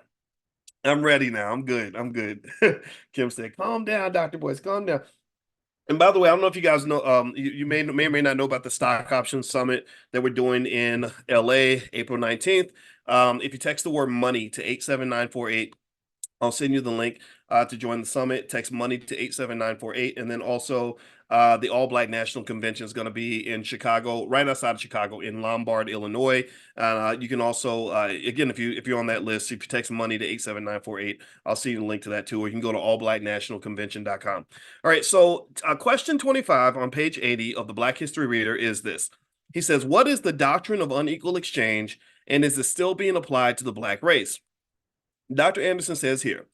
I'm ready now. I'm good. I'm good. Kim said, "Calm down, Doctor Boyce. Calm down." And by the way, I don't know if you guys know, you may or may not know about the stock option summit that we're doing in LA, April 19th. If you text the word money to 87948, I'll send you the link to join the summit. Text money to 87948. And then also the All Black National Convention is going to be in Chicago, right outside of Chicago in Lombard, Illinois. You can also, again, if you're on that list, if you text money to 87948, I'll see you the link to that too. Or you can go to allblacknationalconvention.com. All right. So question 25 on page 80 of the Black History Reader is this. He says, what is the doctrine of unequal exchange, and is it still being applied to the Black race? Dr. Anderson says here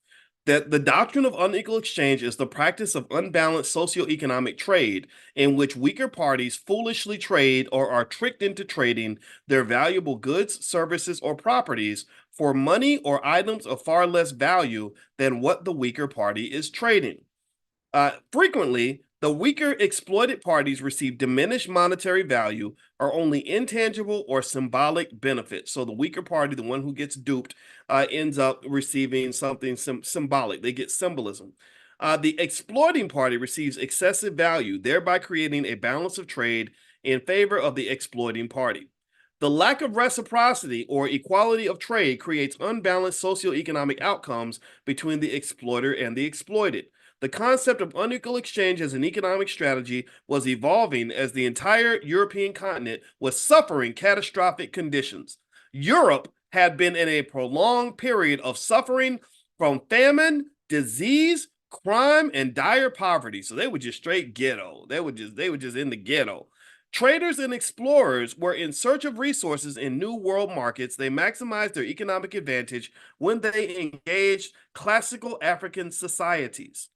that the doctrine of unequal exchange is the practice of unbalanced socioeconomic trade in which weaker parties foolishly trade or are tricked into trading their valuable goods, services, or properties for money or items of far less value than what the weaker party is trading. Frequently, the weaker exploited parties receive diminished monetary value or only intangible or symbolic benefits. So the weaker party, the one who gets duped, ends up receiving something symbolic. They get symbolism. The exploiting party receives excessive value, thereby creating a balance of trade in favor of the exploiting party. The lack of reciprocity or equality of trade creates unbalanced socioeconomic outcomes between the exploiter and the exploited. The concept of unequal exchange as an economic strategy was evolving as the entire European continent was suffering catastrophic conditions. Europe had been in a prolonged period of suffering from famine, disease, crime, and dire poverty. So they were just straight ghetto. They were just in the ghetto. Traders and explorers were in search of resources in new world markets. They maximized their economic advantage when they engaged classical African societies.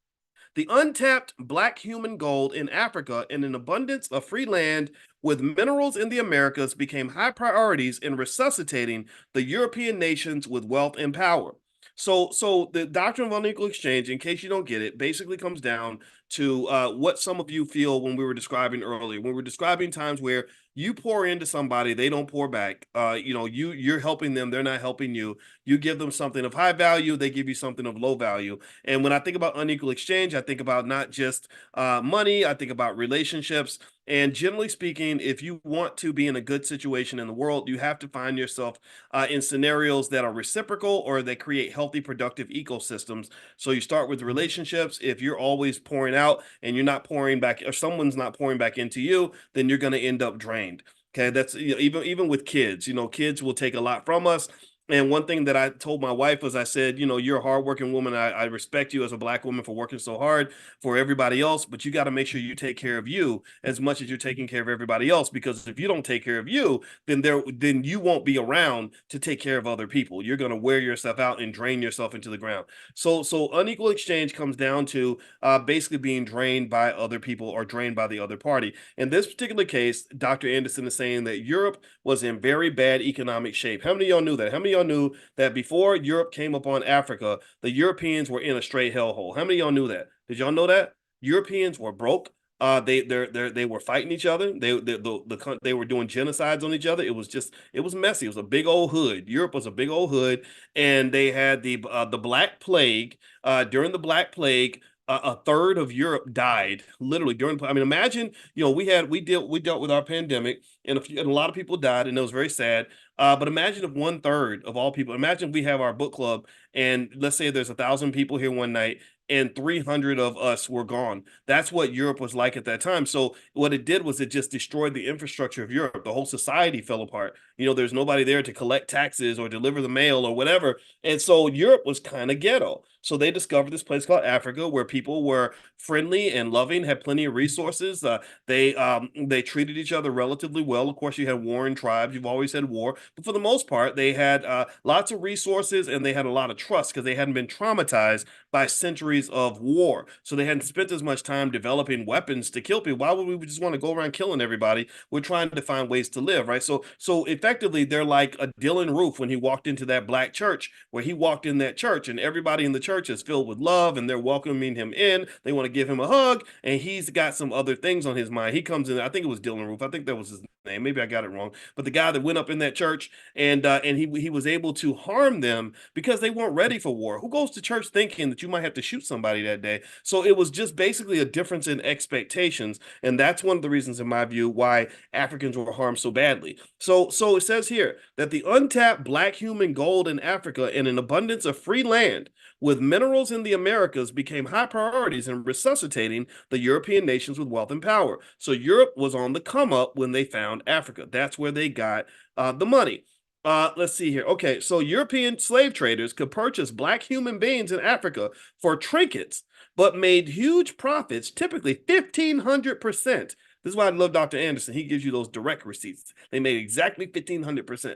The untapped black human gold in Africa and an abundance of free land with minerals in the Americas became high priorities in resuscitating the European nations with wealth and power. So the doctrine of unequal exchange, in case you don't get it, basically comes down to what some of you feel when we were describing earlier. When we're describing times where you pour into somebody, they don't pour back. You're helping them, they're not helping you. You give them something of high value, they give you something of low value. And when I think about unequal exchange, I think about not just money, I think about relationships. And generally speaking, if you want to be in a good situation in the world, you have to find yourself in scenarios that are reciprocal or that create healthy, productive ecosystems. So you start with relationships. If you're always pouring out and you're not pouring back, or someone's not pouring back into you, then you're going to end up drained. Okay, that's even with kids. Kids will take a lot from us. And one thing that I told my wife was, I said, you're a hardworking woman. I respect you as a black woman for working so hard for everybody else, but you got to make sure you take care of you as much as you're taking care of everybody else. Because if you don't take care of you, then you won't be around to take care of other people. You're going to wear yourself out and drain yourself into the ground. So unequal exchange comes down to basically being drained by other people or drained by the other party. In this particular case, Dr. Anderson is saying that Europe was in very bad economic shape. How many of y'all knew that? How many of y'all knew that before Europe came upon Africa, the Europeans were in a straight hellhole? How many of y'all knew that? Did y'all know that? Europeans were broke. They were fighting each other. They were doing genocides on each other. It was messy. It was a big old hood. Europe was a big old hood, and they had the Black Plague. During the Black Plague, a third of Europe died literally during. I mean, imagine we dealt with our pandemic, and a lot of people died, and it was very sad. But imagine if one third of all people. Imagine we have our book club, and let's say there's 1,000 people here one night. and 300 of us were gone. That's what Europe was like at that time. So what it did was it just destroyed the infrastructure of Europe. The whole society fell apart. There's nobody there to collect taxes or deliver the mail or whatever. And so Europe was kind of ghetto. So they discovered this place called Africa where people were friendly and loving, had plenty of resources. They treated each other relatively well. Of course, you had warring tribes. You've always had war, but for the most part, they had lots of resources and they had a lot of trust because they hadn't been traumatized by centuries of war. So they hadn't spent as much time developing weapons to kill people. Why would we just want to go around killing everybody? We're trying to find ways to live, right? So effectively, they're like a Dylan Roof when he walked into that black church, where he walked in that church and everybody in the church is filled with love and they're welcoming him in. They want to give him a hug, and he's got some other things on his mind. He comes in, I think it was Dylan Roof. I think that was his name. Maybe I got it wrong. But the guy that went up in that church and he was able to harm them because they weren't ready for war. Who goes to church thinking that you might have to shoot somebody that day? So it was just basically a difference in expectations, and that's one of the reasons, in my view, why Africans were harmed so badly. So it says here that the untapped black human gold in Africa and an abundance of free land with minerals in the Americas became high priorities in resuscitating the European nations with wealth and power. So Europe was on the come up when they found Africa. That's where they got the money. Let's see here. Okay, so European slave traders could purchase black human beings in Africa for trinkets, but made huge profits, typically 1,500%. This is why I love Dr. Anderson. He gives you those direct receipts. They made exactly 1,500%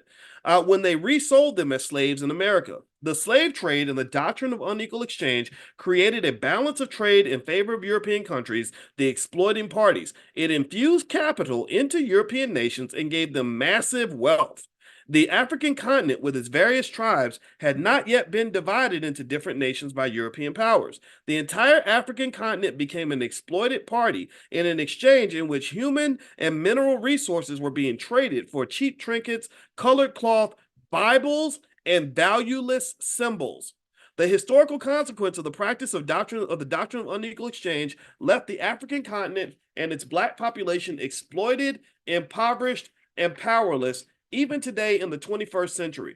when they resold them as slaves in America. The slave trade and the doctrine of unequal exchange created a balance of trade in favor of European countries, the exploiting parties. It infused capital into European nations and gave them massive wealth. The African continent, with its various tribes, had not yet been divided into different nations by European powers. The entire African continent became an exploited party in an exchange in which human and mineral resources were being traded for cheap trinkets, colored cloth, Bibles, and valueless symbols. The historical consequence of the practice of the doctrine of unequal exchange left the African continent and its black population exploited, impoverished, and powerless even today in the 21st century.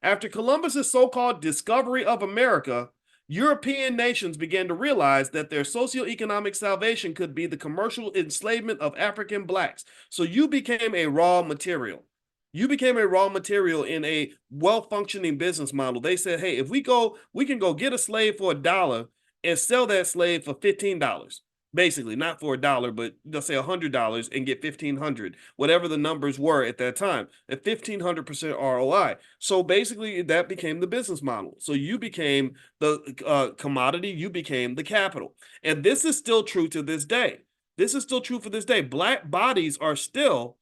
After Columbus's so-called discovery of America, European nations began to realize that their socioeconomic salvation could be the commercial enslavement of African blacks. So you became a raw material. You became a raw material in a well-functioning business model. They said, hey, if we can go get a slave for $1 and sell that slave for $15. Basically, not for $1, but let's say $100 and get 1,500, whatever the numbers were at that time, at 1,500% ROI. So basically, that became the business model. So you became the commodity, you became the capital. And this is still true to this day. This is still true for this day. Black bodies are still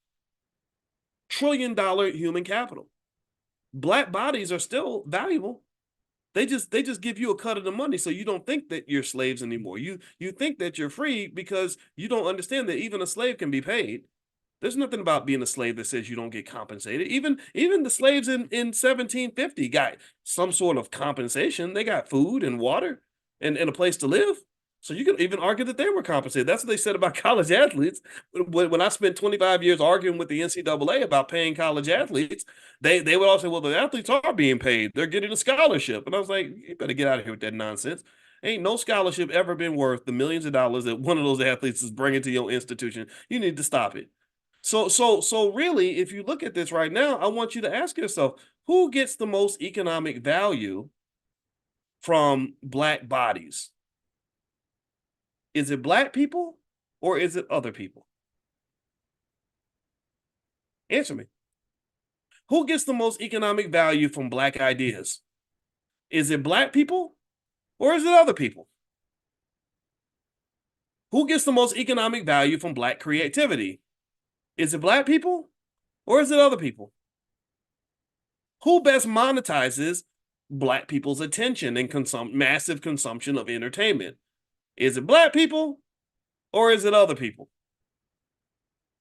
trillion-dollar human capital. Black bodies are still valuable. They just give you a cut of the money, so you don't think that you're slaves anymore. You think that you're free because you don't understand that even a slave can be paid. There's nothing about being a slave that says you don't get compensated. Even the slaves in 1750 got some sort of compensation. They got food and water and a place to live. So you could even argue that they were compensated. That's what they said about college athletes. When I spent 25 years arguing with the NCAA about paying college athletes, they would all say, well, the athletes are being paid. They're getting a scholarship. And I was like, you better get out of here with that nonsense. Ain't no scholarship ever been worth the millions of dollars that one of those athletes is bringing to your institution. You need to stop it. So really, if you look at this right now, I want you to ask yourself, who gets the most economic value from black bodies? Is it black people or is it other people? Answer me. Who gets the most economic value from black ideas? Is it black people or is it other people? Who gets the most economic value from black creativity? Is it black people or is it other people? Who best monetizes black people's attention and massive consumption of entertainment? Is it black people or is it other people?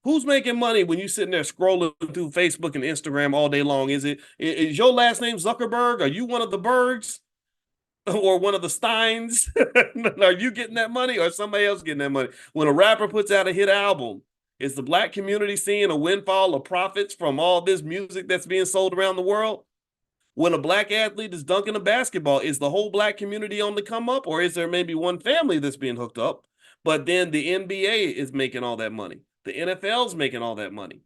Who's making money when you sitting there scrolling through Facebook and Instagram all day long? Is your last name Zuckerberg? Are you one of the Bergs or one of the Steins? Are you getting that money or somebody else getting that money? When a rapper puts out a hit album, is the black community seeing a windfall of profits from all this music that's being sold around the world? When a black athlete is dunking a basketball, is the whole black community on the come up, or is there maybe one family that's being hooked up? But then the NBA is making all that money. The NFL's making all that money.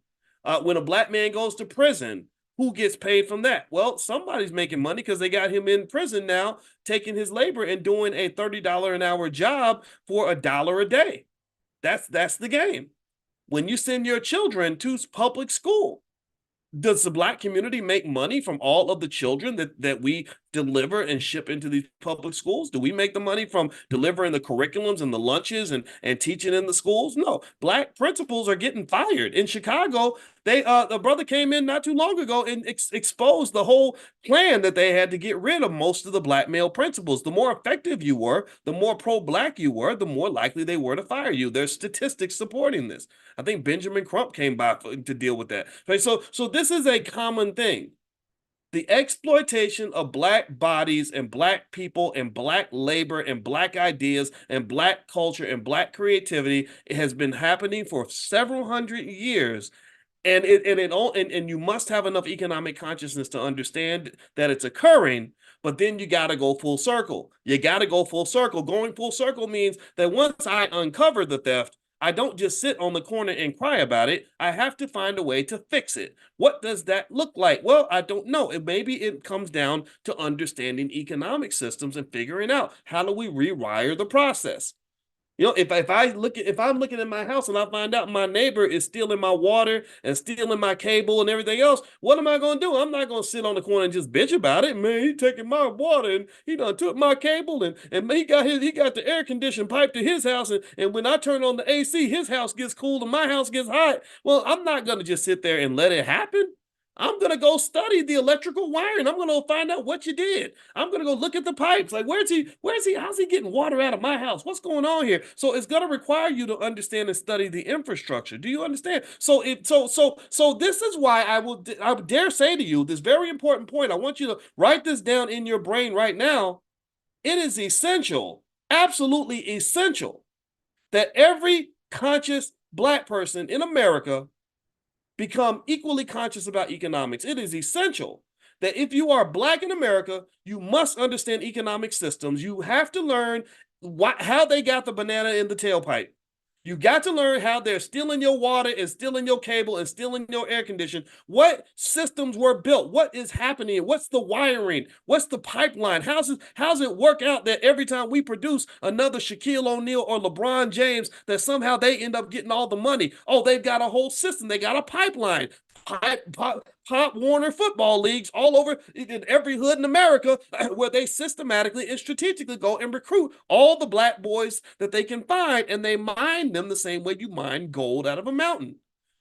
When a black man goes to prison, who gets paid from that? Well, somebody's making money because they got him in prison now, taking his labor and doing a $30 an hour job for $1 a day. That's the game. When you send your children to public school, does the black community make money from all of the children that we deliver and ship into these public schools? Do we make the money from delivering the curriculums and the lunches and teaching in the schools? No. Black principals are getting fired. In Chicago, the brother came in not too long ago and exposed the whole plan that they had to get rid of most of the black male principals. The more effective you were, the more pro-black you were, the more likely they were to fire you. There's statistics supporting this. I think Benjamin Crump came by to deal with that. Right? So this is a common thing. The exploitation of black bodies and black people and black labor and black ideas and black culture and black creativity has been happening for several hundred years. And you must have enough economic consciousness to understand that it's occurring, but then you got to go full circle. You got to go full circle. Going full circle means that once I uncover the theft, I don't just sit on the corner and cry about it. I have to find a way to fix it. What does that look like? Well, I don't know. Maybe it comes down to understanding economic systems and figuring out how do we rewire the process. You know, if I'm looking at my house and I find out my neighbor is stealing my water and stealing my cable and everything else, what am I going to do? I'm not going to sit on the corner and just bitch about it. Man, he taking my water and he done took my cable and he got the air conditioning pipe to his house and when I turn on the AC, his house gets cool and my house gets hot. Well, I'm not going to just sit there and let it happen. I'm going to go study the electrical wiring. I'm going to find out what you did. I'm going to go look at the pipes. Like, how's he getting water out of my house? What's going on here? So it's going to require you to understand and study the infrastructure. Do you understand? So this is why I would dare say to you this very important point. I want you to write this down in your brain right now. It is essential, absolutely essential, that every conscious black person in America become equally conscious about economics. It is essential that if you are black in America, you must understand economic systems. You have to learn how they got the banana in the tailpipe. You got to learn how they're stealing your water and stealing your cable and stealing your air condition. What systems were built? What is happening? What's the wiring? What's the pipeline? How's it work out that every time we produce another Shaquille O'Neal or LeBron James, that somehow they end up getting all the money? Oh, they've got a whole system. They got a pipeline. Pop Warner football leagues all over in every hood in America where they systematically and strategically go and recruit all the black boys that they can find, and they mine them the same way you mine gold out of a mountain.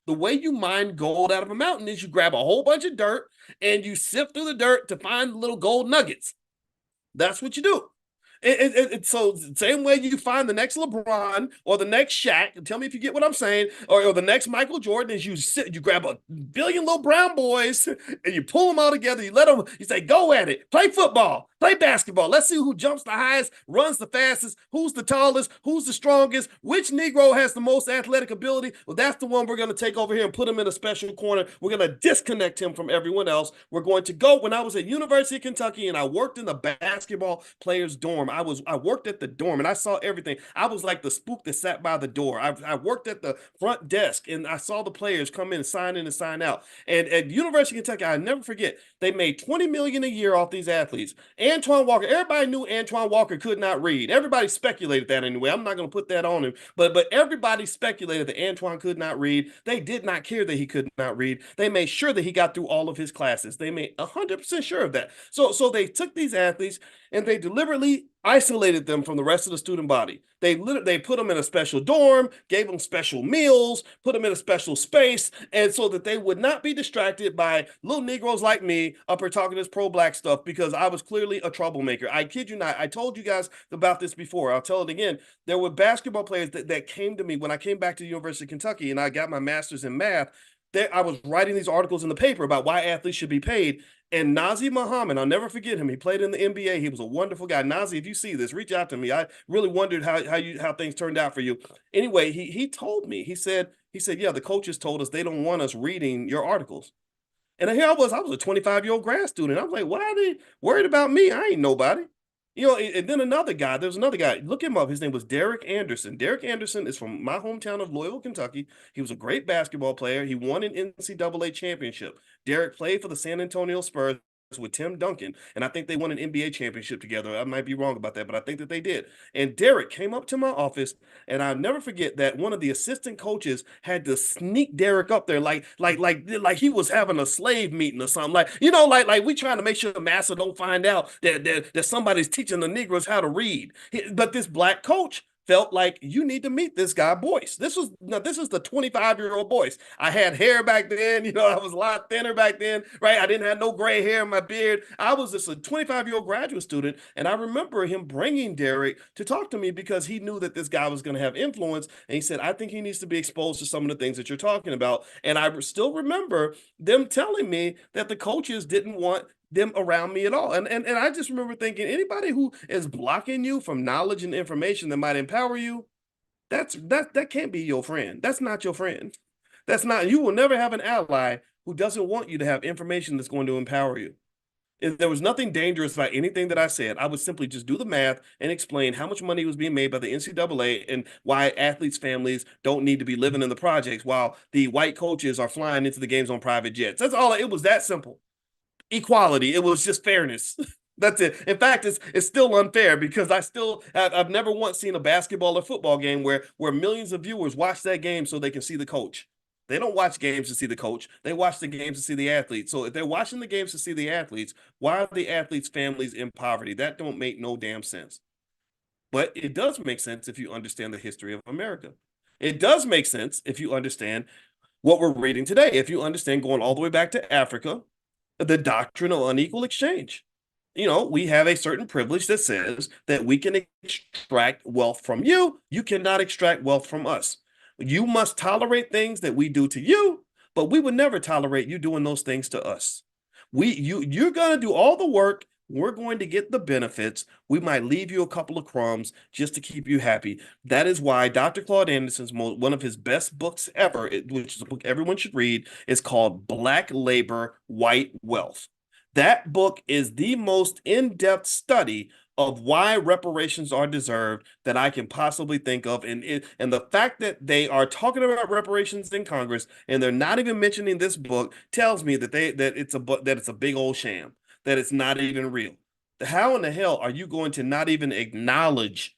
The way you mine gold out of a mountain is you grab a whole bunch of dirt and you sift through the dirt to find little gold nuggets. That's what you do. So same way you find the next LeBron or the next Shaq, tell me if you get what I'm saying, or the next Michael Jordan, is you grab a billion little brown boys and you pull them all together, you say, go at it, play football, play basketball, let's see who jumps the highest, runs the fastest, who's the tallest, who's the strongest, which Negro has the most athletic ability. Well, that's the one we're going to take over here and put him in a special corner. We're going to disconnect him from everyone else. We're going to go. When I was at University of Kentucky and I worked in the basketball players dorm, I worked at the dorm and I saw everything. I was like the spook that sat by the door. I worked at the front desk and I saw the players come in and sign out. And at University of Kentucky, I never forget, they made $20 million a year off these athletes. Antoine Walker, everybody knew Antoine Walker could not read. Everybody speculated that anyway. I'm not going to put that on him, but everybody speculated that Antoine could not read. They did not care that he could not read. They made sure that he got through all of his classes. They made 100% sure of that. So they took these athletes and they deliberately isolated them from the rest of the student body. They put them in a special dorm, gave them special meals, put them in a special space, and so that they would not be distracted by little Negroes like me up here talking this pro-black stuff, because I was clearly a troublemaker. I kid you not. I told you guys about this before. I'll tell it again. There were basketball players that came to me when I came back to the University of Kentucky and I got my master's in math. I was writing these articles in the paper about why athletes should be paid. And Nazir Muhammad, I'll never forget him. He played in the NBA. He was a wonderful guy. Nazir, if you see this, reach out to me. I really wondered how things turned out for you. Anyway, he told me, he said, yeah, the coaches told us they don't want us reading your articles. And here I was a 25-year-old grad student. I was like, why are they worried about me? I ain't nobody. And then there's another guy. Look him up. His name was Derek Anderson. Derek Anderson is from my hometown of Louisville, Kentucky. He was a great basketball player. He won an NCAA championship. Derek played for the San Antonio Spurs with Tim Duncan, and I think they won an NBA championship together. I might be wrong about that, but I think that they did. And Derek came up to my office, and I'll never forget that one of the assistant coaches had to sneak Derek up there like he was having a slave meeting or something. Like we trying to make sure the master don't find out that somebody's teaching the Negroes how to read. But this black coach felt like you need to meet this guy Boyce. This is the 25-year-old Boyce. I had hair back then, I was a lot thinner back then, right? I didn't have no gray hair in my beard. I was just a 25-year-old graduate student, and I remember him bringing Derek to talk to me because he knew that this guy was going to have influence, and he said, I think he needs to be exposed to some of the things that you're talking about. And I still remember them telling me that the coaches didn't want them around me at all. And I just remember thinking, anybody who is blocking you from knowledge and information that might empower you, that can't be your friend. That's not your friend. You will never have an ally who doesn't want you to have information that's going to empower you. If there was nothing dangerous about anything that I said, I would simply just do the math and explain how much money was being made by the NCAA and why athletes' families don't need to be living in the projects while the white coaches are flying into the games on private jets. That's all. It was that simple. Equality. It was just fairness. That's it. In fact, it's still unfair because I've never once seen a basketball or football game where millions of viewers watch that game so they can see the coach. They don't watch games to see the coach. They watch the games to see the athletes. So if they're watching the games to see the athletes, why are the athletes' families in poverty? That don't make no damn sense. But it does make sense if you understand the history of America. It does make sense if you understand what we're reading today. If you understand going all the way back to Africa, the doctrine of unequal exchange. We have a certain privilege that says that we can extract wealth from you. You cannot extract wealth from us. You must tolerate things that we do to you, but we would never tolerate you doing those things to us. You're going to do all the work. We're going to get the benefits. We might leave you a couple of crumbs just to keep you happy. That is why Dr. Claude Anderson's one of his best books ever, which is a book everyone should read, is called Black Labor, White Wealth. That book is the most in-depth study of why reparations are deserved that I can possibly think of. And the fact that they are talking about reparations in Congress and they're not even mentioning this book tells me that it's a big old sham, that it's not even real. How in the hell are you going to not even acknowledge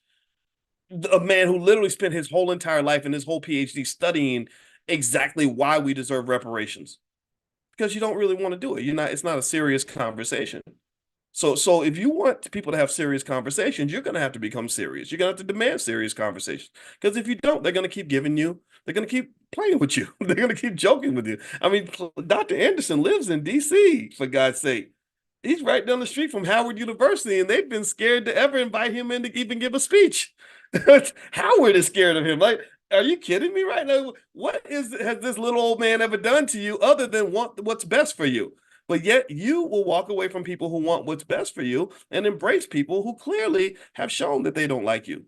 a man who literally spent his whole entire life and his whole PhD studying exactly why we deserve reparations? Because you don't really want to do it. It's not a serious conversation. So if you want people to have serious conversations, you're going to have to become serious. You're going to have to demand serious conversations. Because if you don't, they're going to keep they're going to keep playing with you. They're going to keep joking with you. I mean, Dr. Anderson lives in D.C., for God's sake. He's right down the street from Howard University, and they've been scared to ever invite him in to even give a speech. Howard is scared of him. Like, are you kidding me right now? Has this little old man ever done to you other than want what's best for you? But yet you will walk away from people who want what's best for you and embrace people who clearly have shown that they don't like you.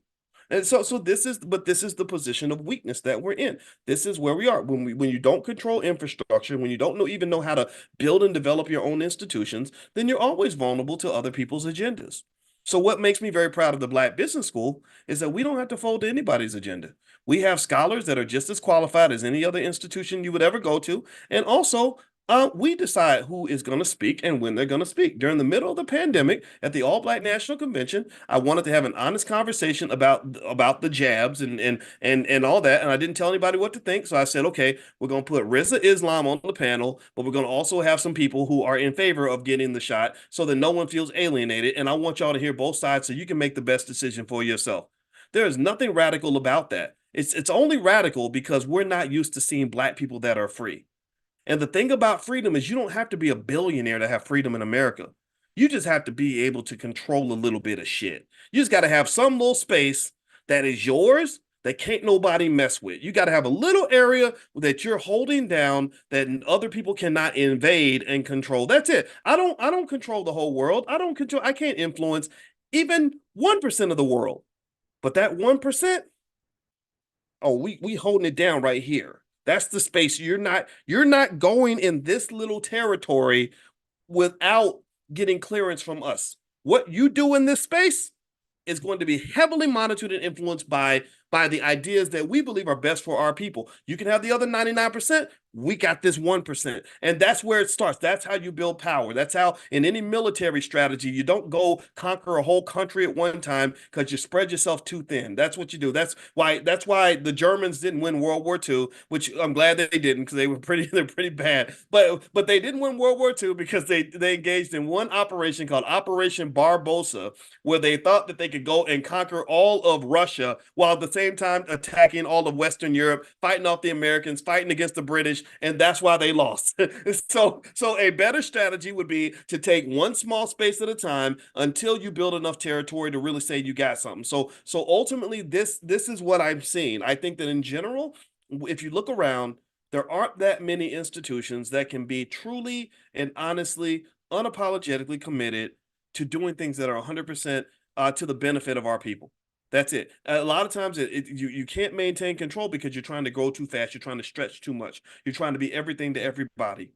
And so this is the position of weakness that we're in. This is where we are. When you don't control infrastructure, when you don't even know how to build and develop your own institutions, then you're always vulnerable to other people's agendas. So what makes me very proud of the Black Business School is that we don't have to fold to anybody's agenda. We have scholars that are just as qualified as any other institution you would ever go to. And also, we decide who is going to speak and when they're going to speak. During the middle of the pandemic at the All Black National Convention, I wanted to have an honest conversation about the jabs and all that. And I didn't tell anybody what to think. So I said, okay, we're going to put Rizza Islam on the panel, but we're going to also have some people who are in favor of getting the shot so that no one feels alienated. And I want y'all to hear both sides so you can make the best decision for yourself. There is nothing radical about that. It's only radical because we're not used to seeing Black people that are free. And the thing about freedom is you don't have to be a billionaire to have freedom in America. You just have to be able to control a little bit of shit. You just got to have some little space that is yours that can't nobody mess with. You got to have a little area that you're holding down that other people cannot invade and control. That's it. I don't control the whole world. I can't influence even 1% of the world. But that 1%, oh, we holding it down right here. That's the space. You're not going in this little territory without getting clearance from us. What you do in this space is going to be heavily monitored and influenced by the ideas that we believe are best for our people. You can have the other 99%. We got this 1%. And that's where it starts. That's how you build power. That's how, in any military strategy, you don't go conquer a whole country at one time because you spread yourself too thin. That's what you do. That's why the Germans didn't win World War II, which I'm glad that they didn't because they're pretty bad. But they didn't win World War II because they engaged in one operation called Operation Barbarossa, where they thought that they could go and conquer all of Russia while at the same time attacking all of Western Europe, fighting off the Americans, fighting against the British, and that's why they lost. So a better strategy would be to take one small space at a time until you build enough territory to really say you got something. So ultimately, this is what I'm seeing. I think that in general, if you look around, there aren't that many institutions that can be truly and honestly, unapologetically committed to doing things that are 100% to the benefit of our people. That's it. A lot of times, you can't maintain control because you're trying to grow too fast. You're trying to stretch too much. You're trying to be everything to everybody.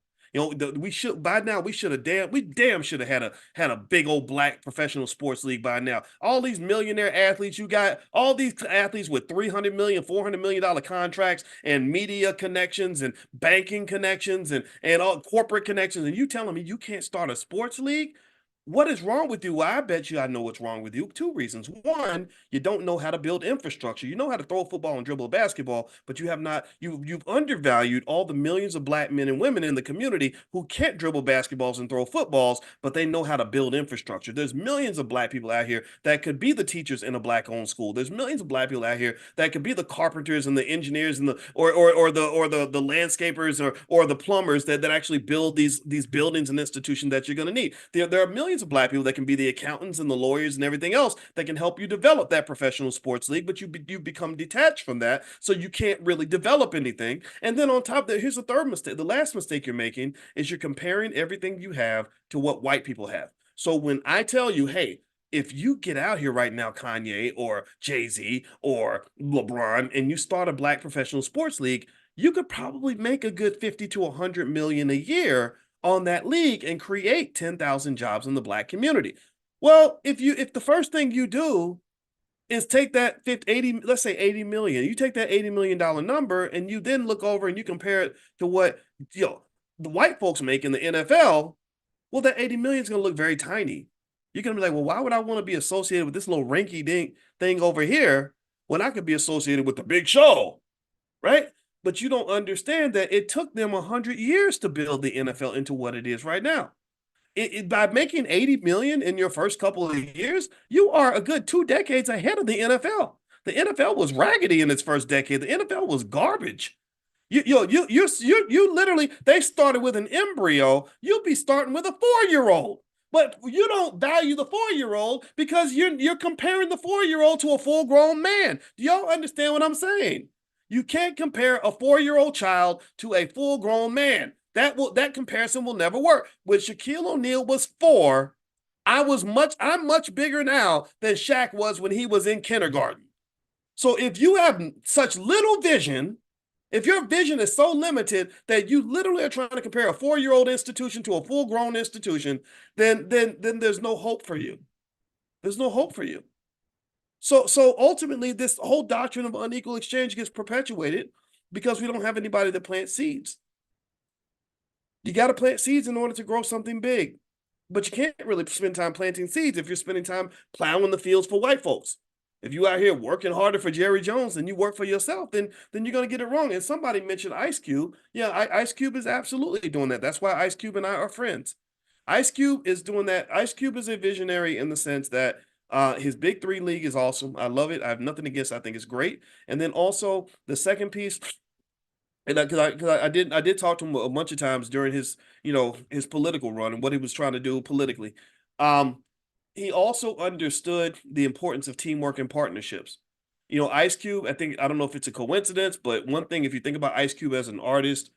We should by now we damn should have had a big old black professional sports league by now. All these millionaire athletes you got, all these athletes with 300 million, $400 million contracts and media connections and banking connections and all corporate connections, and you telling me you can't start a sports league? What is wrong with you? Well, I bet you I know what's wrong with you. Two reasons. One, you don't know how to build infrastructure. You know how to throw a football and dribble a basketball, but you have not, you've undervalued all the millions of black men and women in the community who can't dribble basketballs and throw footballs, but they know how to build infrastructure. There's millions of black people out here that could be the teachers in a black-owned school. There's millions of black people out here that could be the carpenters and the engineers and the landscapers or the plumbers that actually build these buildings and institutions that you're going to need. There are millions of black people that can be the accountants and the lawyers and everything else that can help you develop that professional sports league, but you become detached from that, so you can't really develop anything. And then on top of that, here's the third mistake. The last mistake you're making is you're comparing everything you have to what white people have. So when I tell you, hey, if you get out here right now, Kanye or Jay-Z or LeBron, and you start a black professional sports league, you could probably make a good 50 to 100 million a year on that league and create 10,000 jobs in the black community. Well, if the first thing you do is take that 50, 80, let's say 80 million, you take that $80 million number and you then look over and you compare it to what the white folks make in the NFL, well, that 80 million is going to look very tiny. You're going to be like, well, why would I want to be associated with this little rinky dink thing over here when I could be associated with the big show, right? But you don't understand that it took them 100 years to build the NFL into what it is right now. By making 80 million in your first couple of years, you are a good 2 decades ahead of the NFL. The NFL was raggedy in its first decade. The NFL was garbage. You literally, they started with an embryo. You'll be starting with a 4-year-old. But you don't value the 4-year-old because you're comparing the 4-year-old to a full-grown man. Do y'all understand what I'm saying? You can't compare a 4-year-old child to a full-grown man. That comparison will never work. When Shaquille O'Neal was 4, I'm much bigger now than Shaq was when he was in kindergarten. So if you have such little vision, if your vision is so limited that you literally are trying to compare a 4-year-old institution to a full-grown institution, then there's no hope for you. There's no hope for you. So ultimately, this whole doctrine of unequal exchange gets perpetuated because we don't have anybody that plants seeds. You got to plant seeds in order to grow something big, but you can't really spend time planting seeds if you're spending time plowing the fields for white folks. If you out here working harder for Jerry Jones than you work for yourself, then you're gonna get it wrong. And somebody mentioned Ice Cube. Yeah, Ice Cube is absolutely doing that. That's why Ice Cube and I are friends. Ice Cube is doing that. Ice Cube is a visionary in the sense that his Big Three League is awesome. I love it. I have nothing against it. I think it's great. And then also the second piece, and because I did talk to him a bunch of times during his political run and what he was trying to do politically. Um, he also understood the importance of teamwork and partnerships. Ice Cube, I don't know if it's a coincidence, but one thing, if you think about Ice Cube as an artist,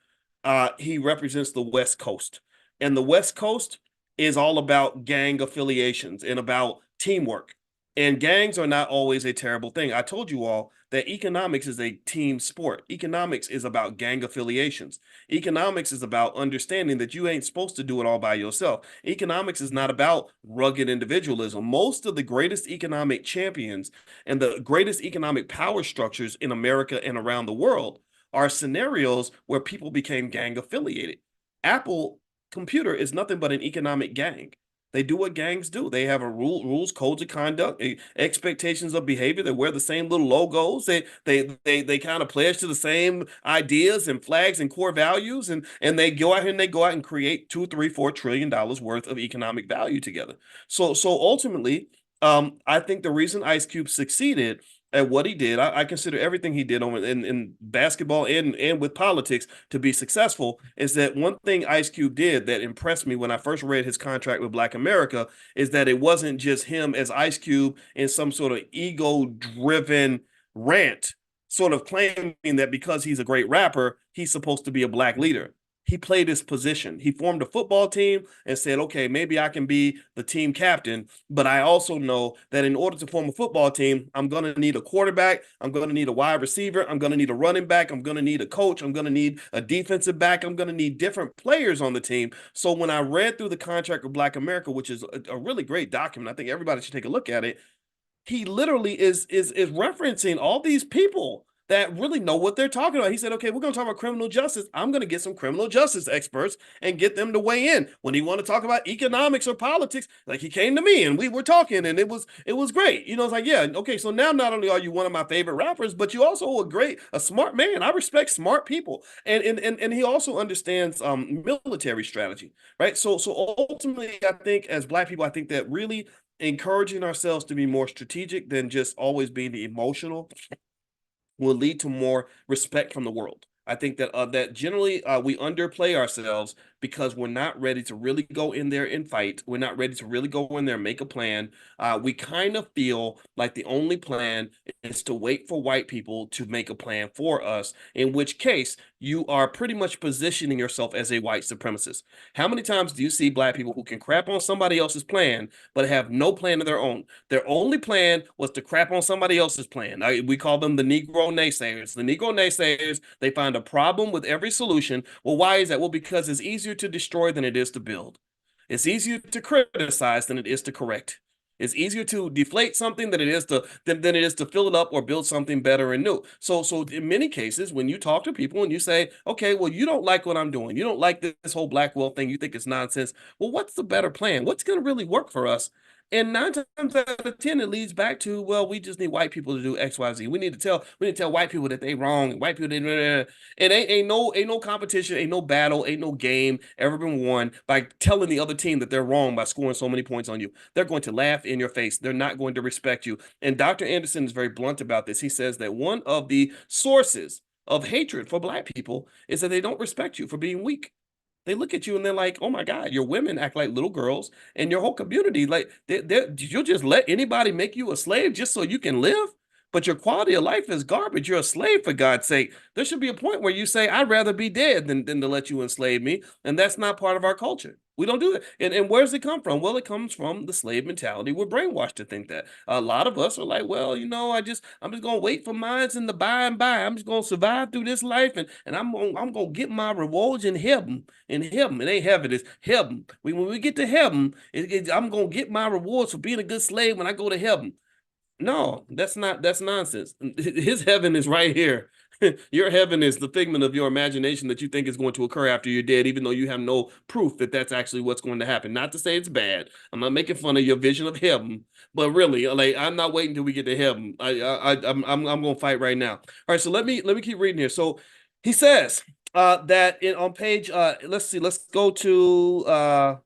he represents the West Coast. And the West Coast is all about gang affiliations and about teamwork. And gangs are not always a terrible thing. I told you all that economics is a team sport. Economics is about gang affiliations. Economics is about understanding that you ain't supposed to do it all by yourself. Economics is not about rugged individualism. Most of the greatest economic champions and the greatest economic power structures in America and around the world are scenarios where people became gang affiliated. Apple Computer is nothing but an economic gang. They do what gangs do. They have a rules, codes of conduct, expectations of behavior. They wear the same little logos. They kind of pledge to the same ideas and flags and core values, and they go out here and they go out and create two, three, $4 trillion worth of economic value together. So ultimately, I think the reason Ice Cube succeeded at what he did, I consider everything he did in basketball and with politics to be successful, is that one thing Ice Cube did that impressed me when I first read his contract with Black America is that it wasn't just him as Ice Cube in some sort of ego-driven rant, sort of claiming that because he's a great rapper, he's supposed to be a black leader. He played his position. He formed a football team and said, okay, maybe I can be the team captain, but I also know that in order to form a football team, I'm going to need a quarterback. I'm going to need a wide receiver. I'm going to need a running back. I'm going to need a coach. I'm going to need a defensive back. I'm going to need different players on the team. So when I read through the contract of Black America, which is a really great document, I think everybody should take a look at it. He literally is referencing all these people that really know what they're talking about. He said, okay, we're going to talk about criminal justice. I'm going to get some criminal justice experts and get them to weigh in. When he want to talk about economics or politics, like he came to me and we were talking and it was great. It's like, yeah, okay, so now not only are you one of my favorite rappers, but you also a smart man. I respect smart people. And he also understands military strategy, right? So ultimately, I think as Black people, I think that really encouraging ourselves to be more strategic than just always being the emotional will lead to more respect from the world. I think that generally we underplay ourselves because we're not ready to really go in there and fight. We're not ready to really go in there and make a plan. We kind of feel like the only plan is to wait for white people to make a plan for us, in which case you are pretty much positioning yourself as a white supremacist. How many times do you see Black people who can crap on somebody else's plan but have no plan of their own? Their only plan was to crap on somebody else's plan. We call them the Negro naysayers. The Negro naysayers, they find a problem with every solution. Well, why is that? Well, because it's easier to destroy than it is to build. It's easier to criticize than it is to correct. It's easier to deflate something than it is to fill it up or build something better and new. So in many cases, when you talk to people and you say, okay, well, you don't like what I'm doing, you don't like this whole black wealth thing, you think it's nonsense. Well, what's the better plan? What's going to really work for us? And 9 times out of 10, it leads back to, well, we just need white people to do X, Y, Z. We need to tell white people that they wrong. White people, it ain't no competition, ain't no battle, ain't no game ever been won by telling the other team that they're wrong by scoring so many points on you. They're going to laugh in your face. They're not going to respect you. And Dr. Anderson is very blunt about this. He says that one of the sources of hatred for black people is that they don't respect you for being weak. They look at you and they're like, "Oh my God, your women act like little girls, and your whole community like you'll just let anybody make you a slave just so you can live." But your quality of life is garbage. You're a slave for God's sake. There should be a point where you say, "I'd rather be dead than to let you enslave me," and that's not part of our culture. We don't do that. And where does it come from? Well, it comes from the slave mentality. We're brainwashed to think that. A lot of us are like, well, I'm just gonna wait for mines in the by and by. I'm just gonna survive through this life, and I'm gonna get my rewards in heaven. In heaven, it ain't heaven, it's heaven. When we get to heaven, I'm gonna get my rewards for being a good slave when I go to heaven. No, that's nonsense. His heaven is right here. Your heaven is the figment of your imagination that you think is going to occur after you're dead, even though you have no proof that that's actually what's going to happen. Not to say it's bad. I'm not making fun of your vision of heaven, but really, like, I'm not waiting till we get to heaven. I'm going to fight right now. All right, so let me keep reading here. So he says on page let's see, let's go to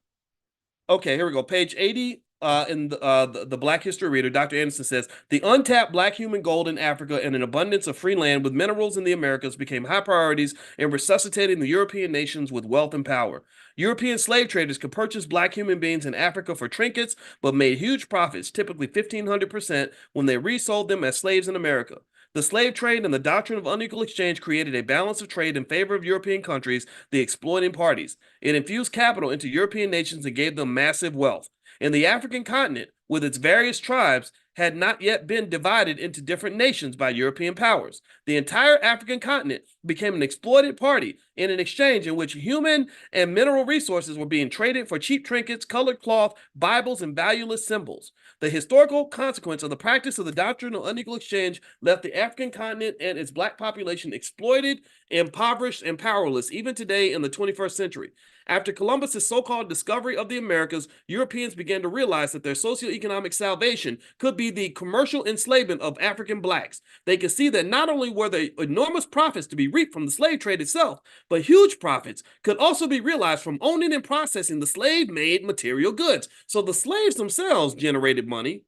okay, here we go. Page 80 in the Black History Reader, Dr. Anderson says, the untapped black human gold in Africa and an abundance of free land with minerals in the Americas became high priorities in resuscitating the European nations with wealth and power. European slave traders could purchase black human beings in Africa for trinkets, but made huge profits, typically 1,500%, when they resold them as slaves in America. The slave trade and the doctrine of unequal exchange created a balance of trade in favor of European countries, the exploiting parties. It infused capital into European nations and gave them massive wealth. In the African continent, with its various tribes, had not yet been divided into different nations by European powers. The entire African continent became an exploited party in an exchange in which human and mineral resources were being traded for cheap trinkets, colored cloth, Bibles, and valueless symbols. The historical consequence of the practice of the doctrine of unequal exchange left the African continent and its black population exploited, impoverished, and powerless, even today in the 21st century. After Columbus's so-called discovery of the Americas, Europeans began to realize that their socioeconomic salvation could be the commercial enslavement of African blacks. They could see that not only were there enormous profits to be reaped from the slave trade itself, but huge profits could also be realized from owning and processing the slave-made material goods. So the slaves themselves generated money,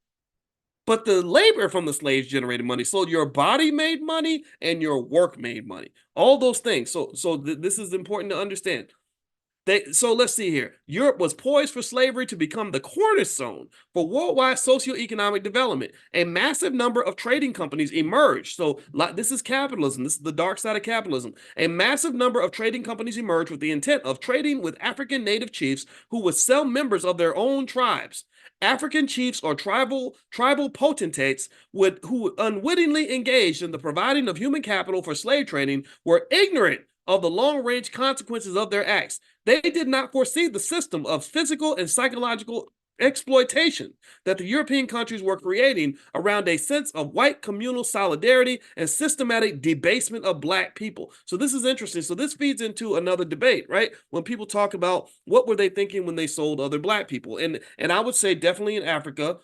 but the labor from the slaves generated money. So your body made money and your work made money. All those things. So this is important to understand. So let's see here. Europe was poised for slavery to become the cornerstone for worldwide socioeconomic development. A massive number of trading companies emerged. So this is capitalism. This is the dark side of capitalism. A massive number of trading companies emerged with the intent of trading with African native chiefs who would sell members of their own tribes. African chiefs or tribal potentates who unwittingly engaged in the providing of human capital for slave trading were ignorant of the long-range consequences of their acts. They did not foresee the system of physical and psychological exploitation that the European countries were creating around a sense of white communal solidarity and systematic debasement of black people. So this is interesting. So this feeds into another debate, right? When people talk about what were they thinking when they sold other black people. And I would say definitely in Africa,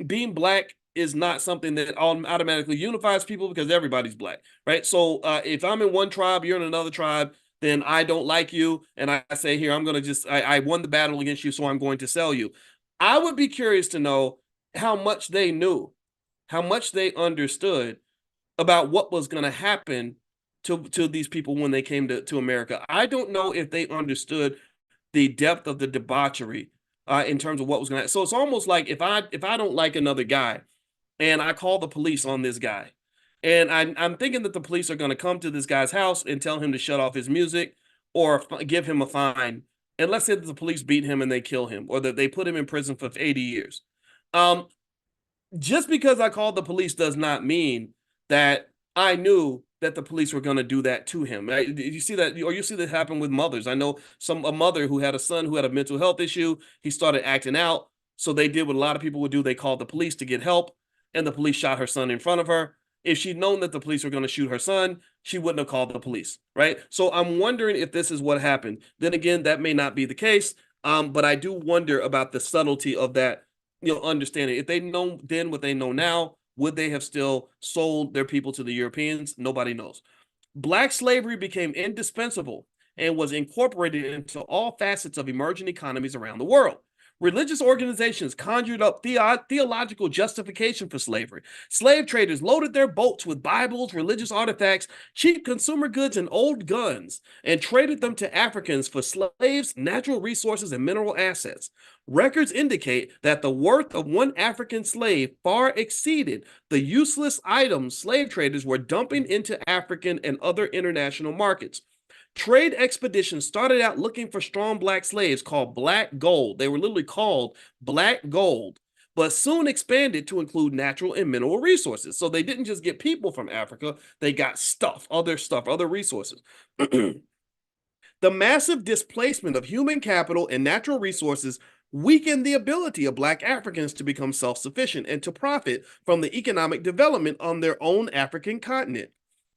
being black is not something that automatically unifies people because everybody's black, right? So if I'm in one tribe, you're in another tribe, then I don't like you, and I say, here, I'm going to I won the battle against you, so I'm going to sell you. I would be curious to know how much they knew, how much they understood about what was going to happen to these people when they came to America. I don't know if they understood the depth of the debauchery in terms of what was going to happen. So it's almost like if I don't like another guy, and I call the police on this guy. And I'm thinking that the police are going to come to this guy's house and tell him to shut off his music or give him a fine. And let's say that the police beat him and they kill him or that they put him in prison for 80 years. Just because I called the police does not mean that I knew that the police were going to do that to him. Right? You see that, or you see that happen with mothers. I know a mother who had a son who had a mental health issue. He started acting out. So they did what a lot of people would do. They called the police to get help, and the police shot her son in front of her. If she'd known that the police were going to shoot her son, she wouldn't have called the police, right? So I'm wondering if this is what happened. Then again, that may not be the case, but I do wonder about the subtlety of that, understanding. If they know then what they know now, would they have still sold their people to the Europeans? Nobody knows. Black slavery became indispensable and was incorporated into all facets of emerging economies around the world. Religious organizations conjured up theological justification for slavery. Slave traders loaded their boats with Bibles, religious artifacts, cheap consumer goods, and old guns, and traded them to Africans for slaves, natural resources, and mineral assets. Records indicate that the worth of one African slave far exceeded the useless items slave traders were dumping into African and other international markets. Trade expeditions started out looking for strong black slaves called black gold. They were literally called black gold, but soon expanded to include natural and mineral resources. So they didn't just get people from Africa, they got stuff, other resources. The massive displacement of human capital and natural resources weakened the ability of black Africans to become self-sufficient and to profit from the economic development on their own African continent.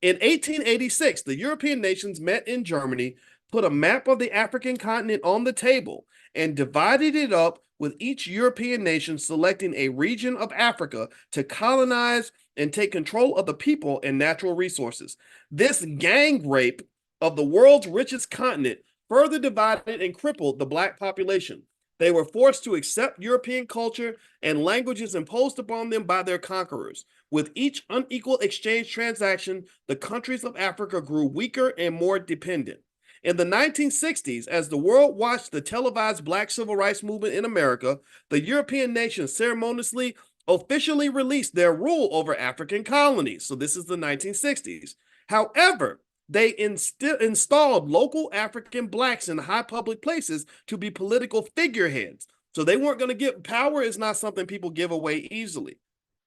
In 1886, the European nations met in Germany, put a map of the African continent on the table, and divided it up, with each European nation selecting a region of Africa to colonize and take control of the people and natural resources. This gang rape of the world's richest continent further divided and crippled the black population. They were forced to accept European culture and languages imposed upon them by their conquerors. With each unequal exchange transaction, the countries of Africa grew weaker and more dependent. In the 1960s, as the world watched the televised Black Civil Rights Movement in America, the European nations ceremoniously officially released their rule over African colonies. So this is the 1960s. However, they installed local African blacks in high public places to be political figureheads. So they weren't going to give power is not something people give away easily.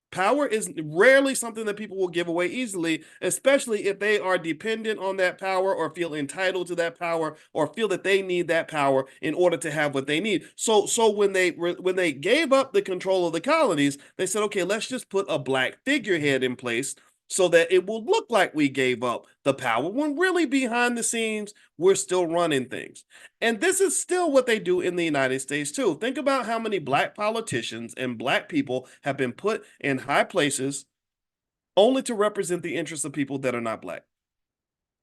Power is rarely something that people will give away easily, especially if they are dependent on that power or feel entitled to that power or feel that they need that power in order to have what they need. So when they gave up the control of the colonies, they said, okay, let's just put a black figurehead in place so that it will look like we gave up the power when really behind the scenes we're still running things. And this is still what they do in the United States too. Think about how many black politicians and black people have been put in high places only to represent the interests of people that are not black.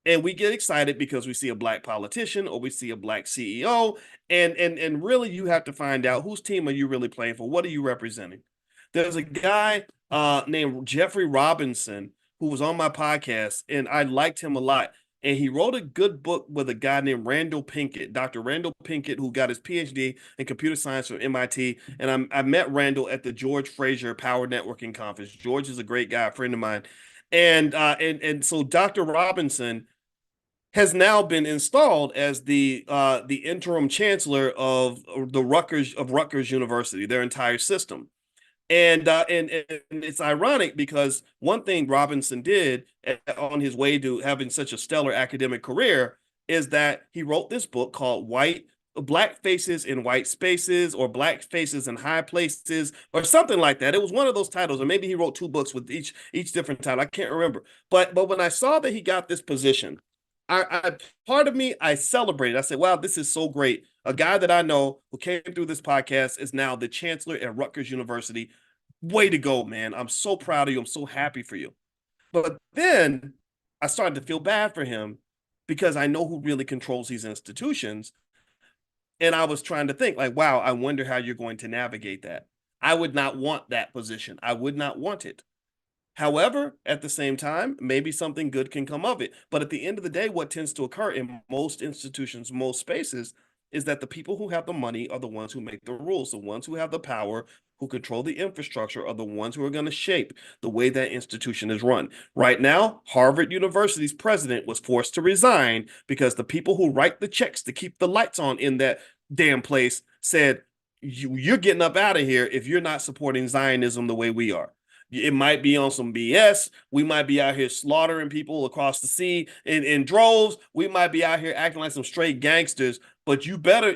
And we get excited because we see a black politician or we see a black CEO, and really you have to find out whose team are you really playing for? What are you representing? There's a guy named Jeffrey Robinson who was on my podcast, and I liked him a lot. And he wrote a good book with a guy named Randall Pinkett, Dr. Randall Pinkett, who got his PhD in computer science from MIT. And I met Randall at the George Fraser Power Networking Conference. George is a great guy, a friend of mine. And so Dr. Robinson has now been installed as the interim chancellor of Rutgers University, their entire system. And it's ironic because one thing Robinson did on his way to having such a stellar academic career is that he wrote this book called Black Faces in White Spaces, or Black Faces in High Places, or something like that. It was one of those titles, or maybe he wrote two books with each different title. I can't remember. But when I saw that he got this position, I part of me, I celebrated. I said, wow, this is so great. A guy that I know who came through this podcast is now the chancellor at Rutgers University. Way to go, man. I'm so proud of you. I'm so happy for you. But then I started to feel bad for him because I know who really controls these institutions. And I was trying to think, like, wow, I wonder how you're going to navigate that. I would not want that position. I would not want it. However, at the same time, maybe something good can come of it. But at the end of the day, what tends to occur in most institutions, most spaces, is that the people who have the money are the ones who make the rules. The ones who have the power, who control the infrastructure, are the ones who are going to shape the way that institution is run. Right now, Harvard University's president was forced to resign because the people who write the checks to keep the lights on in that damn place said, you're getting up out of here if you're not supporting Zionism the way we are. It might be on some BS. We might be out here slaughtering people across the sea in droves. We might be out here acting like some straight gangsters, but you better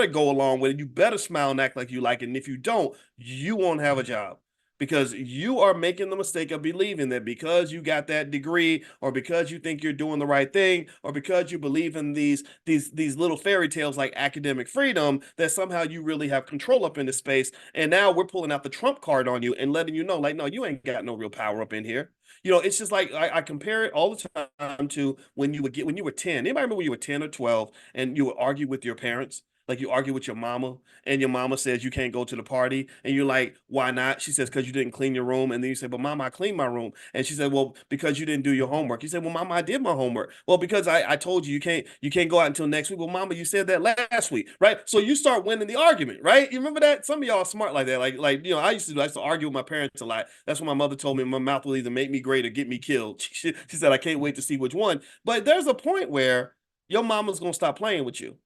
go along with it. You better smile and act like you like it. And if you don't, you won't have a job because you are making the mistake of believing that because you got that degree, or because you think you're doing the right thing, or because you believe in these little fairy tales like academic freedom, that somehow you really have control up in the space. And now we're pulling out the trump card on you and letting you know, like, no, you ain't got no real power up in here. It's just like I compare it all the time to when you were 10. Anybody remember when you were 10 or 12 and you would argue with your parents? Like you argue with your mama, and your mama says you can't go to the party, and you're like, why not? She says, because you didn't clean your room. And then you say, but mama, I cleaned my room. And she said, well, because you didn't do your homework. You said, well, mama, I did my homework. Well, because I told you you can't go out until next week. Well, mama, you said that last week, right? So you start winning the argument, right? You remember that? Some of y'all are smart like that. Like I used to argue with my parents a lot. That's what my mother told me. My mouth will either make me great or get me killed. She said, I can't wait to see which one. But there's a point where your mama's gonna stop playing with you.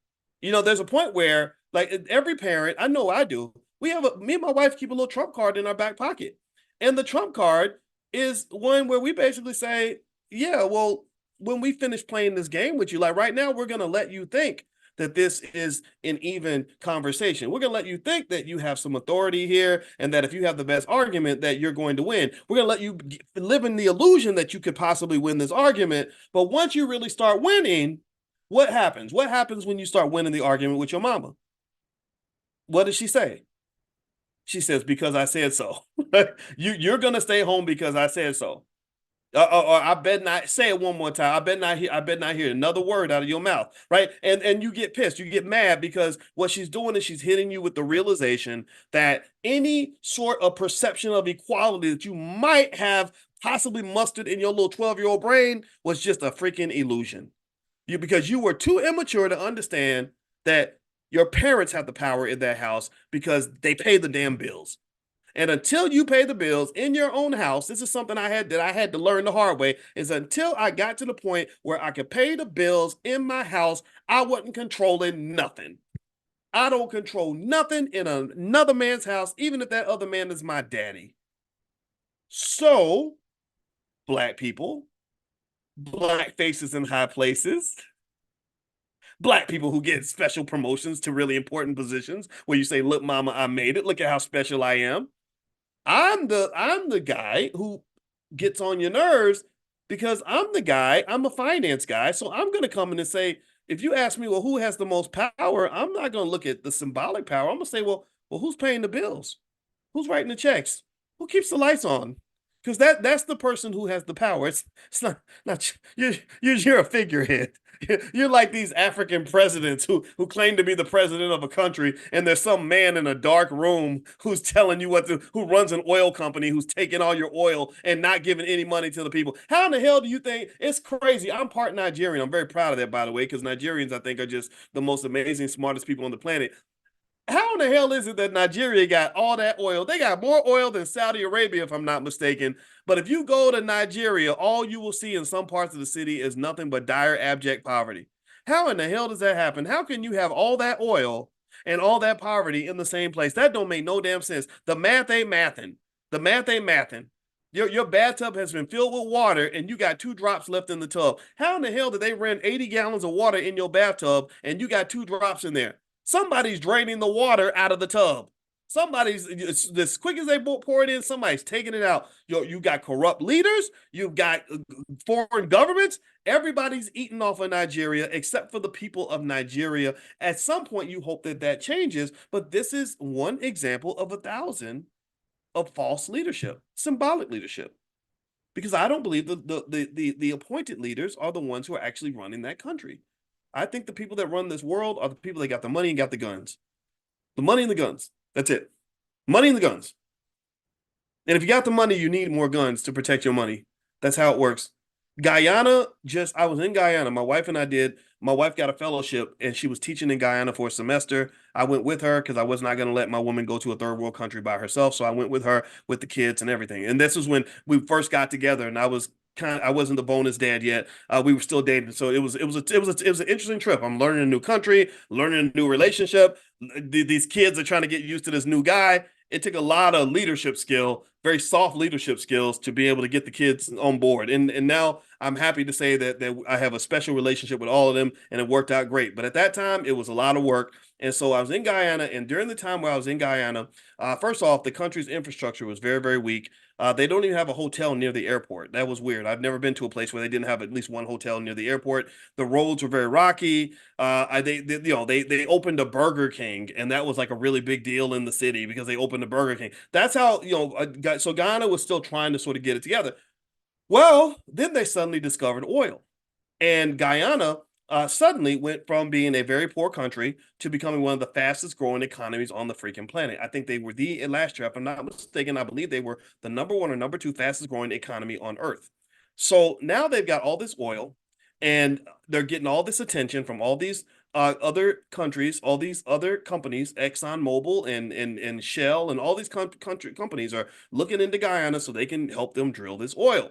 There's a point where, like, every parent, I know I do, me and my wife keep a little trump card in our back pocket. And the trump card is one where we basically say, yeah, well, when we finish playing this game with you, like right now, we're going to let you think that this is an even conversation. We're going to let you think that you have some authority here, and that if you have the best argument that you're going to win. We're going to let you live in the illusion that you could possibly win this argument. But once you really start winning, what happens? What happens when you start winning the argument with your mama? What does she say? She says, because I said so. You're going to stay home because I said so. Or I bet not say it one more time. I bet not hear another word out of your mouth, right? And you get pissed, you get mad because what she's doing is she's hitting you with the realization that any sort of perception of equality that you might have possibly mustered in your little 12-year-old brain was just a freaking illusion. Because you were too immature to understand that your parents have the power in that house because they pay the damn bills. And until you pay the bills in your own house, this is something I had to learn the hard way, is until I got to the point where I could pay the bills in my house, I wasn't controlling nothing. I don't control nothing in another man's house, even if that other man is my daddy. So, black people, black faces in high places, black people who get special promotions to really important positions where you say, "Look, mama, I made it. Look at how special I am." I'm the guy who gets on your nerves because I'm a finance guy, so I'm going to come in and say, if you ask me, well, who has the most power? I'm not going to look at the symbolic power. I'm going to say, well, who's paying the bills? Who's writing the checks? Who keeps the lights on? Because that's the person who has the power. It's not you're a figurehead. You're like these African presidents who claim to be the president of a country, and there's some man in a dark room who's telling you who runs an oil company who's taking all your oil and not giving any money to the people. How in the hell do you think it's crazy? I'm part Nigerian. I'm very proud of that, by the way, because Nigerians I think are just the most amazing, smartest people on the planet. How in the hell is it that Nigeria got all that oil? They got more oil than Saudi Arabia, if I'm not mistaken. But if you go to Nigeria, all you will see in some parts of the city is nothing but dire, abject poverty. How in the hell does that happen? How can you have all that oil and all that poverty in the same place? That don't make no damn sense. The math ain't mathing. The math ain't mathing. Your bathtub has been filled with water and you got 2 drops left in the tub. How in the hell did they run 80 gallons of water in your bathtub and you got 2 drops in there? Somebody's draining the water out of the tub. Somebody's as quick as they pour it in, somebody's taking it out. You got corrupt leaders, you've got foreign governments. Everybody's eating off of Nigeria except for the people of Nigeria. At some point, you hope that that changes, but this is one example of 1,000 of false leadership, symbolic leadership. Because I don't believe the appointed leaders are the ones who are actually running that country. I think the people that run this world are the people that got the money and got the guns. The money and the guns. That's it. Money and the guns. And if you got the money, you need more guns to protect your money. That's how it works. Guyana, I was in Guyana. My wife and I did. My wife got a fellowship and she was teaching in Guyana for a semester. I went with her because I was not going to let my woman go to a third world country by herself. So I went with her with the kids and everything. And this was when we first got together and I wasn't the bonus dad yet. We were still dating. So it was an interesting trip. I'm learning a new country, learning a new relationship. These kids are trying to get used to this new guy. It took a lot of leadership skill, very soft leadership skills to be able to get the kids on board. And now I'm happy to say that I have a special relationship with all of them and it worked out great. But at that time, it was a lot of work. And so I was in Guyana, and during the time where I was in Guyana, first off, the country's infrastructure was very, very weak. They don't even have a hotel near the airport. That was weird. I've never been to a place where they didn't have at least one hotel near the airport. The roads were very rocky. They opened a Burger King, and that was like a really big deal in the city because they opened a Burger King. That's how so Ghana was still trying to sort of get it together. Well, then they suddenly discovered oil, and Guyana suddenly went from being a very poor country to becoming one of the fastest growing economies on the freaking planet. I think they were last year, if I'm not mistaken, I believe they were the number one or number two fastest growing economy on Earth. So now they've got all this oil and they're getting all this attention from all these other countries, all these other companies, ExxonMobil and Shell, and all these companies are looking into Guyana so they can help them drill this oil.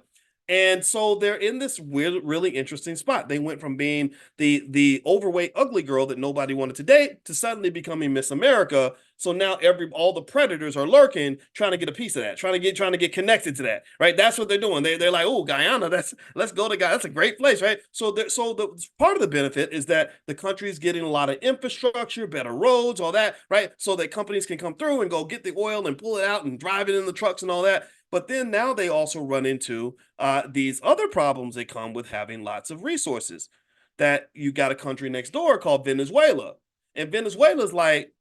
And so they're in this weird, really interesting spot. They went from being the overweight, ugly girl that nobody wanted to date to suddenly becoming Miss America. So now all the predators are lurking, trying to get a piece of that, trying to get connected to that. Right? That's what they're doing. They're like, oh, Guyana, let's go to Guyana. That's a great place, right? So the part of the benefit is that the country is getting a lot of infrastructure, better roads, all that, right? So that companies can come through and go get the oil and pull it out and drive it in the trucks and all that. But then now they also run into these other problems that come with having lots of resources. That you got a country next door called Venezuela, and Venezuela's like,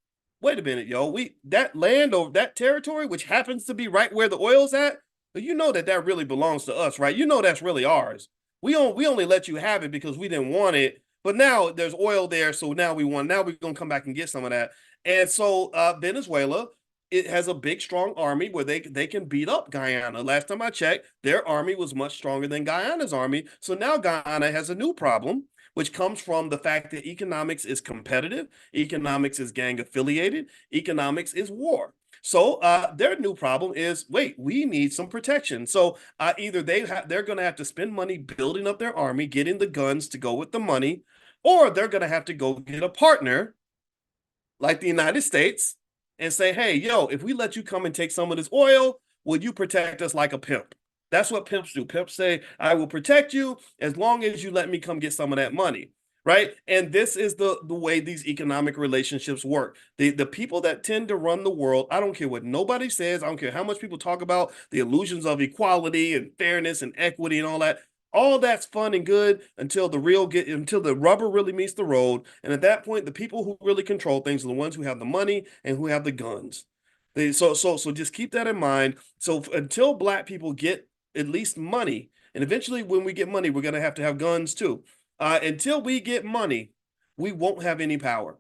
wait a minute, yo, that land over that territory, which happens to be right where the oil's at, but you know that really belongs to us, right? You know that's really ours. We only let you have it because we didn't want it, but now there's oil there, so now we want. Now we're gonna come back and get some of that. And so Venezuela, it has a big, strong army where they can beat up Guyana. Last time I checked, their army was much stronger than Guyana's army. So now Guyana has a new problem, which comes from the fact that economics is competitive, economics is gang affiliated, economics is war. So their new problem is, wait, we need some protection. So either they're going to have to spend money building up their army, getting the guns to go with the money, or they're going to have to go get a partner like the United States and say, hey, yo, if we let you come and take some of this oil, will you protect us like a pimp? That's what pimps do. Pimps say, I will protect you as long as you let me come get some of that money. Right. And this is the way these economic relationships work. The people that tend to run the world, I don't care what nobody says. I don't care how much people talk about the illusions of equality and fairness and equity and all that. All that's fun and good until until the rubber really meets the road. And at that point, the people who really control things are the ones who have the money and who have the guns. So just keep that in mind. So until black people get at least money, and eventually when we get money, we're going to have guns too. Until we get money, we won't have any power.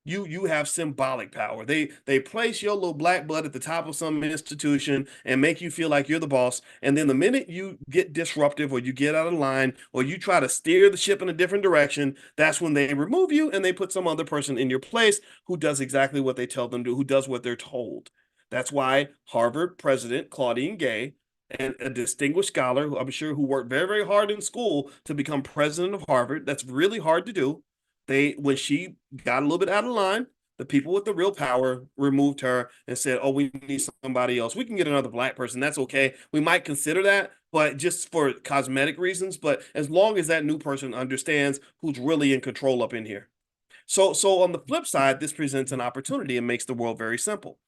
You have symbolic power. They place your little black butt at the top of some institution and make you feel like you're the boss. And then the minute you get disruptive or you get out of line or you try to steer the ship in a different direction, that's when they remove you and they put some other person in your place who does exactly what they tell them to, who does what they're told. That's why Harvard president Claudine Gay, and a distinguished scholar, who I'm sure who worked very, very hard in school to become president of Harvard. That's really hard to do. When she got a little bit out of line, the people with the real power removed her and said, "Oh, we need somebody else. We can get another black person. That's okay. We might consider that, but just for cosmetic reasons. But as long as that new person understands who's really in control up in here." So on the flip side, this presents an opportunity and makes the world very simple.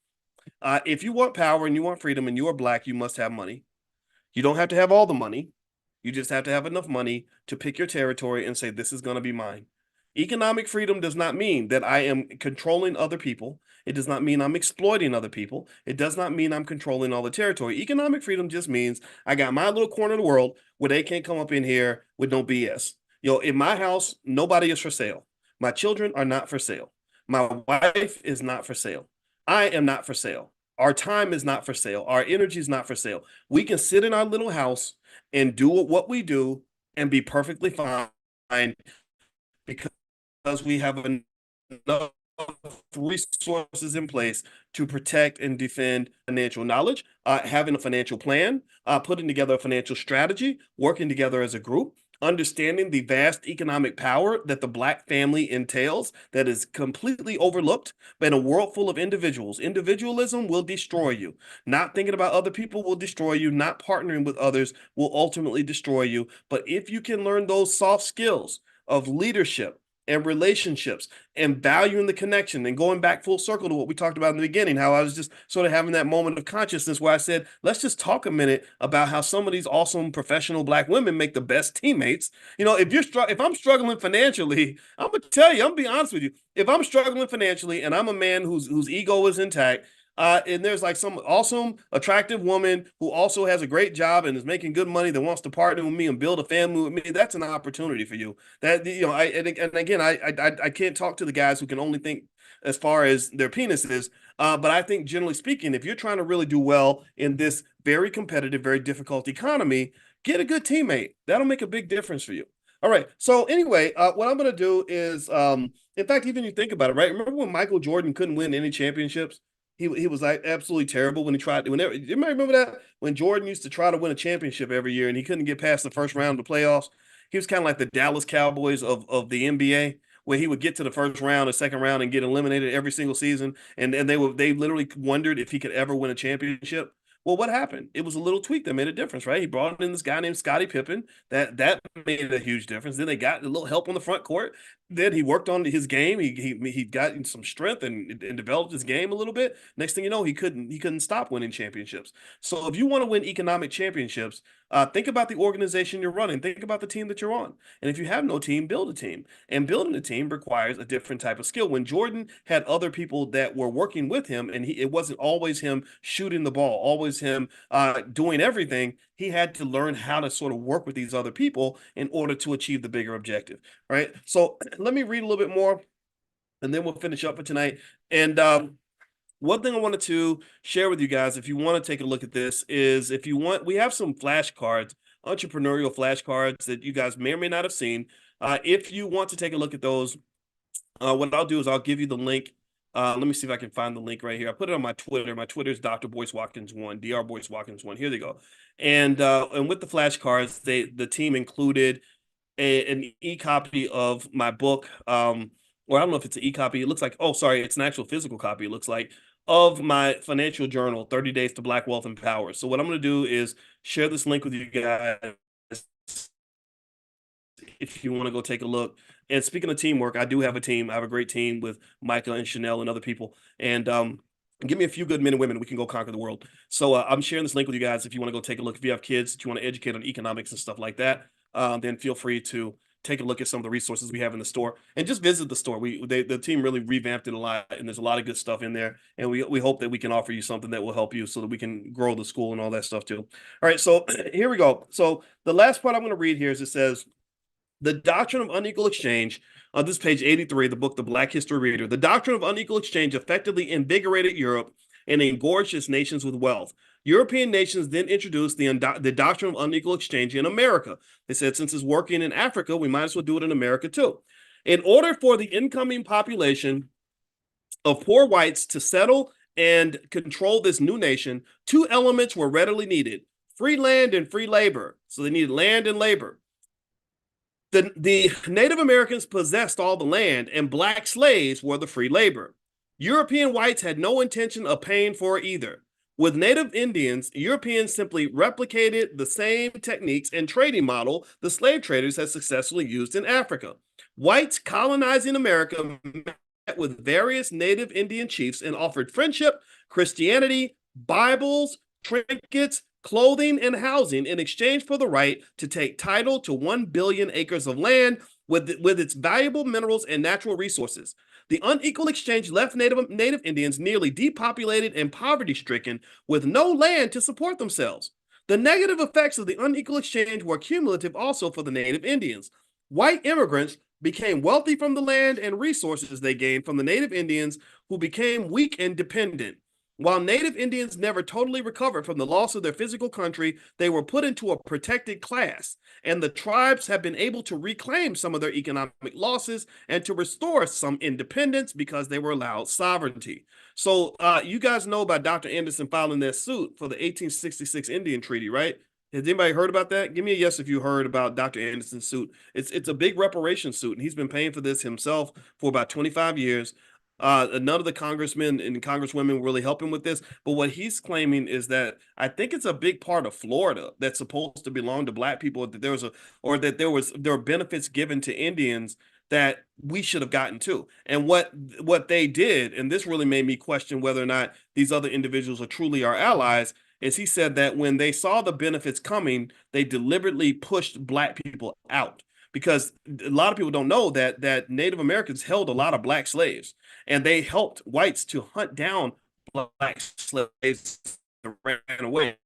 If you want power and you want freedom and you are black, you must have money. You don't have to have all the money. You just have to have enough money to pick your territory and say, this is going to be mine. Economic freedom does not mean that I am controlling other people. It does not mean I'm exploiting other people. It does not mean I'm controlling all the territory. Economic freedom just means I got my little corner of the world where they can't come up in here with no BS. In my house, nobody is for sale. My children are not for sale. My wife is not for sale. I am not for sale. Our time is not for sale. Our energy is not for sale. We can sit in our little house and do what we do and be perfectly fine because we have enough resources in place to protect and defend financial knowledge, having a financial plan, putting together a financial strategy, working together as a group, understanding the vast economic power that the black family entails that is completely overlooked. But in a world full of individuals, individualism will destroy you. Not thinking about other people will destroy you. Not partnering with others will ultimately destroy you. But if you can learn those soft skills of leadership and relationships and valuing the connection and going back full circle to what we talked about in the beginning, how I was just sort of having that moment of consciousness where I said, let's just talk a minute about how some of these awesome professional black women make the best teammates. If I'm struggling financially, I'm gonna tell you, I'm gonna be honest with you. If I'm struggling financially and I'm a man whose ego is intact, and there's like some awesome, attractive woman who also has a great job and is making good money that wants to partner with me and build a family with me. That's an opportunity for you. And again, I can't talk to the guys who can only think as far as their penis is. But I think generally speaking, if you're trying to really do well in this very competitive, very difficult economy, get a good teammate. That'll make a big difference for you. All right. So anyway, what I'm going to do is, in fact, even you think about it, right? Remember when Michael Jordan couldn't win any championships? He was like absolutely terrible when he tried. Whenever you might remember that when Jordan used to try to win a championship every year and he couldn't get past the first round of the playoffs. He was kind of like the Dallas Cowboys of the NBA, where he would get to the first round, the second round, and get eliminated every single season. And they literally wondered if he could ever win a championship. Well, what happened? It was a little tweak that made a difference, right? He brought in this guy named Scottie Pippen. That made a huge difference. Then they got a little help on the front court. Then he worked on his game. He got some strength and developed his game a little bit. Next thing you know, he couldn't stop winning championships. So if you want to win economic championships, think about the organization you're running. Think about the team that you're on. And if you have no team, build a team. And building a team requires a different type of skill. When Jordan had other people that were working with him, and it wasn't always him shooting the ball, always him doing everything. He had to learn how to sort of work with these other people in order to achieve the bigger objective, right? So let me read a little bit more, and then we'll finish up for tonight. And one thing I wanted to share with you guys, if you want to take a look at this, is if you want, we have some flashcards, entrepreneurial flashcards that you guys may or may not have seen. If you want to take a look at those, what I'll do is I'll give you the link. Let me see if I can find the link right here. I put it on my Twitter. My Twitter is Dr. Boyce Watkins 1, Dr. Boyce Watkins 1. Here they go. And with the flashcards, the team included an e-copy of my book. Or I don't know if it's an e-copy. It looks like, oh, sorry, it's an actual physical copy. It looks like of my financial journal, 30 Days to Black Wealth and Power. So what I'm going to do is share this link with you guys if you want to go take a look. And speaking of teamwork, I do have a team. I have a great team with Micah and Chanel and other people. And give me a few good men and women, we can go conquer the world. So I'm sharing this link with you guys if you want to go take a look. If you have kids that you want to educate on economics and stuff like that, then feel free to take a look at some of the resources we have in the store and just visit the store. The team really revamped it a lot, and there's a lot of good stuff in there. And we hope that we can offer you something that will help you so that we can grow the school and all that stuff too. All right, so here we go. So the last part I'm going to read here is it says, the doctrine of unequal exchange, on this page 83, the book, The Black History Reader. The doctrine of unequal exchange effectively invigorated Europe and engorged its nations with wealth. European nations then introduced the doctrine of unequal exchange in America. They said, since it's working in Africa, we might as well do it in America too. In order for the incoming population of poor whites to settle and control this new nation, two elements were readily needed: free land and free labor. So they needed land and labor. The Native Americans possessed all the land, and black slaves were the free labor. European whites had no intention of paying for either. With Native Indians, Europeans simply replicated the same techniques and trading model the slave traders had successfully used in Africa. Whites colonizing America met with various Native Indian chiefs and offered friendship, Christianity, Bibles, trinkets, clothing, and housing in exchange for the right to take title to 1 billion acres of land with its valuable minerals and natural resources. The unequal exchange left Native Indians nearly depopulated and poverty-stricken with no land to support themselves. The negative effects of the unequal exchange were cumulative also for the Native Indians. White immigrants became wealthy from the land and resources they gained from the Native Indians, who became weak and dependent. While Native Indians never totally recovered from the loss of their physical country, they were put into a protected class, and the tribes have been able to reclaim some of their economic losses and to restore some independence because they were allowed sovereignty. So you guys know about Dr. Anderson filing that suit for the 1866 Indian Treaty, right? Has anybody heard about that? Give me a yes if you heard about Dr. Anderson's suit. It's a big reparation suit, and he's been paying for this himself for about 25 years. None of the congressmen and congresswomen really help him with this, but what he's claiming is that I think it's a big part of Florida that's supposed to belong to black people. That there were benefits given to Indians that we should have gotten too. And what they did, and this really made me question whether or not these other individuals are truly our allies, is he said that when they saw the benefits coming, they deliberately pushed black people out. Because a lot of people don't know that Native Americans held a lot of black slaves, and they helped whites to hunt down black slaves that ran away.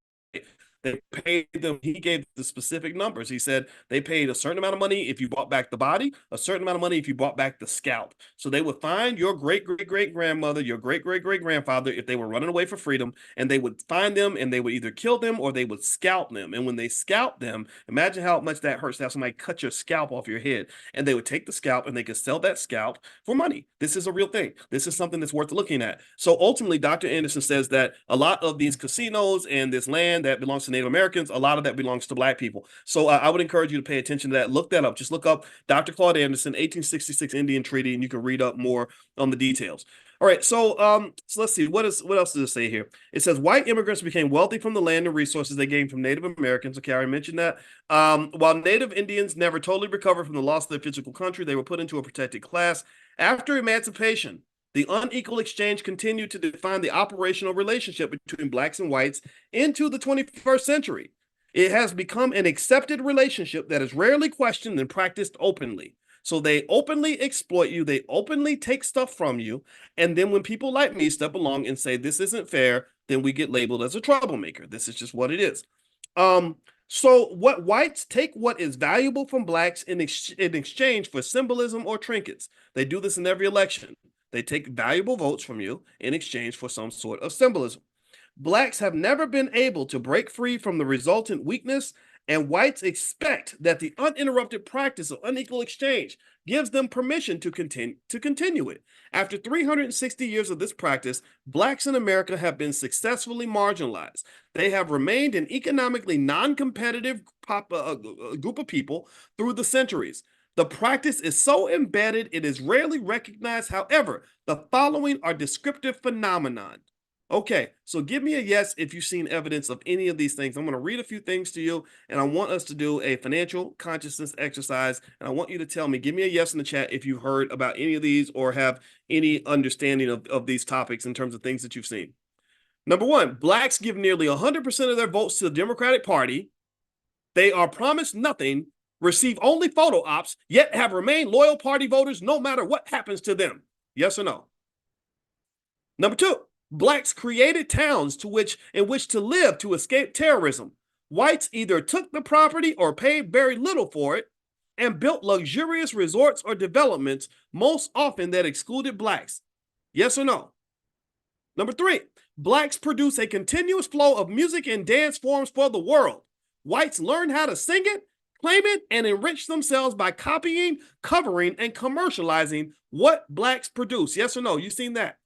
They paid them. He gave the specific numbers. He said they paid a certain amount of money if you bought back the body, a certain amount of money if you bought back the scalp. So they would find your great great great grandmother, your great great great grandfather, if they were running away for freedom, and they would find them and they would either kill them or they would scalp them. And when they scalp them, imagine how much that hurts to have somebody cut your scalp off your head. And they would take the scalp and they could sell that scalp for money. This is a real thing. This is something that's worth looking at. So ultimately, Dr. Anderson says that a lot of these casinos and this land that belongs to Native Americans, a lot of that belongs to black people. So I would encourage you to pay attention to that. Look that up. Just look up Dr. Claude Anderson, 1866 Indian Treaty, and you can read up more on the details. All right, so let's see. What else does it say here? It says white immigrants became wealthy from the land and resources they gained from Native Americans. Okay, I mentioned that. While Native Indians never totally recovered from the loss of their physical country, they were put into a protected class. After emancipation, the unequal exchange continued to define the operational relationship between blacks and whites into the 21st century. It has become an accepted relationship that is rarely questioned and practiced openly. So they openly exploit you, they openly take stuff from you, and then when people like me step along and say this isn't fair, then we get labeled as a troublemaker. This is just what it is. So what whites take what is valuable from blacks in exchange for symbolism or trinkets. They do this in every election. They take valuable votes from you in exchange for some sort of symbolism. Blacks have never been able to break free from the resultant weakness, and whites expect that the uninterrupted practice of unequal exchange gives them permission to continue it. After 360 years of this practice, blacks in America have been successfully marginalized. They have remained an economically non-competitive group of people through the centuries. The practice is so embedded it is rarely recognized. However, the following are descriptive phenomenon. Okay, so give me a yes if you've seen evidence of any of these things. I'm going to read a few things to you, and I want us to do a financial consciousness exercise. And I want you to tell me, give me a yes in the chat if you've heard about any of these or have any understanding of these topics in terms of things that you've seen. Number one, blacks give nearly 100% of their votes to the Democratic Party. They are promised nothing, receive only photo ops, yet have remained loyal party voters no matter what happens to them. Yes or no? Number two, blacks created towns in which to live to escape terrorism. Whites either took the property or paid very little for it and built luxurious resorts or developments, most often that excluded blacks. Yes or no? Number three, blacks produce a continuous flow of music and dance forms for the world. Whites learn how to sing it, claim it, and enrich themselves by copying, covering, and commercializing what blacks produce. Yes or no? You've seen that.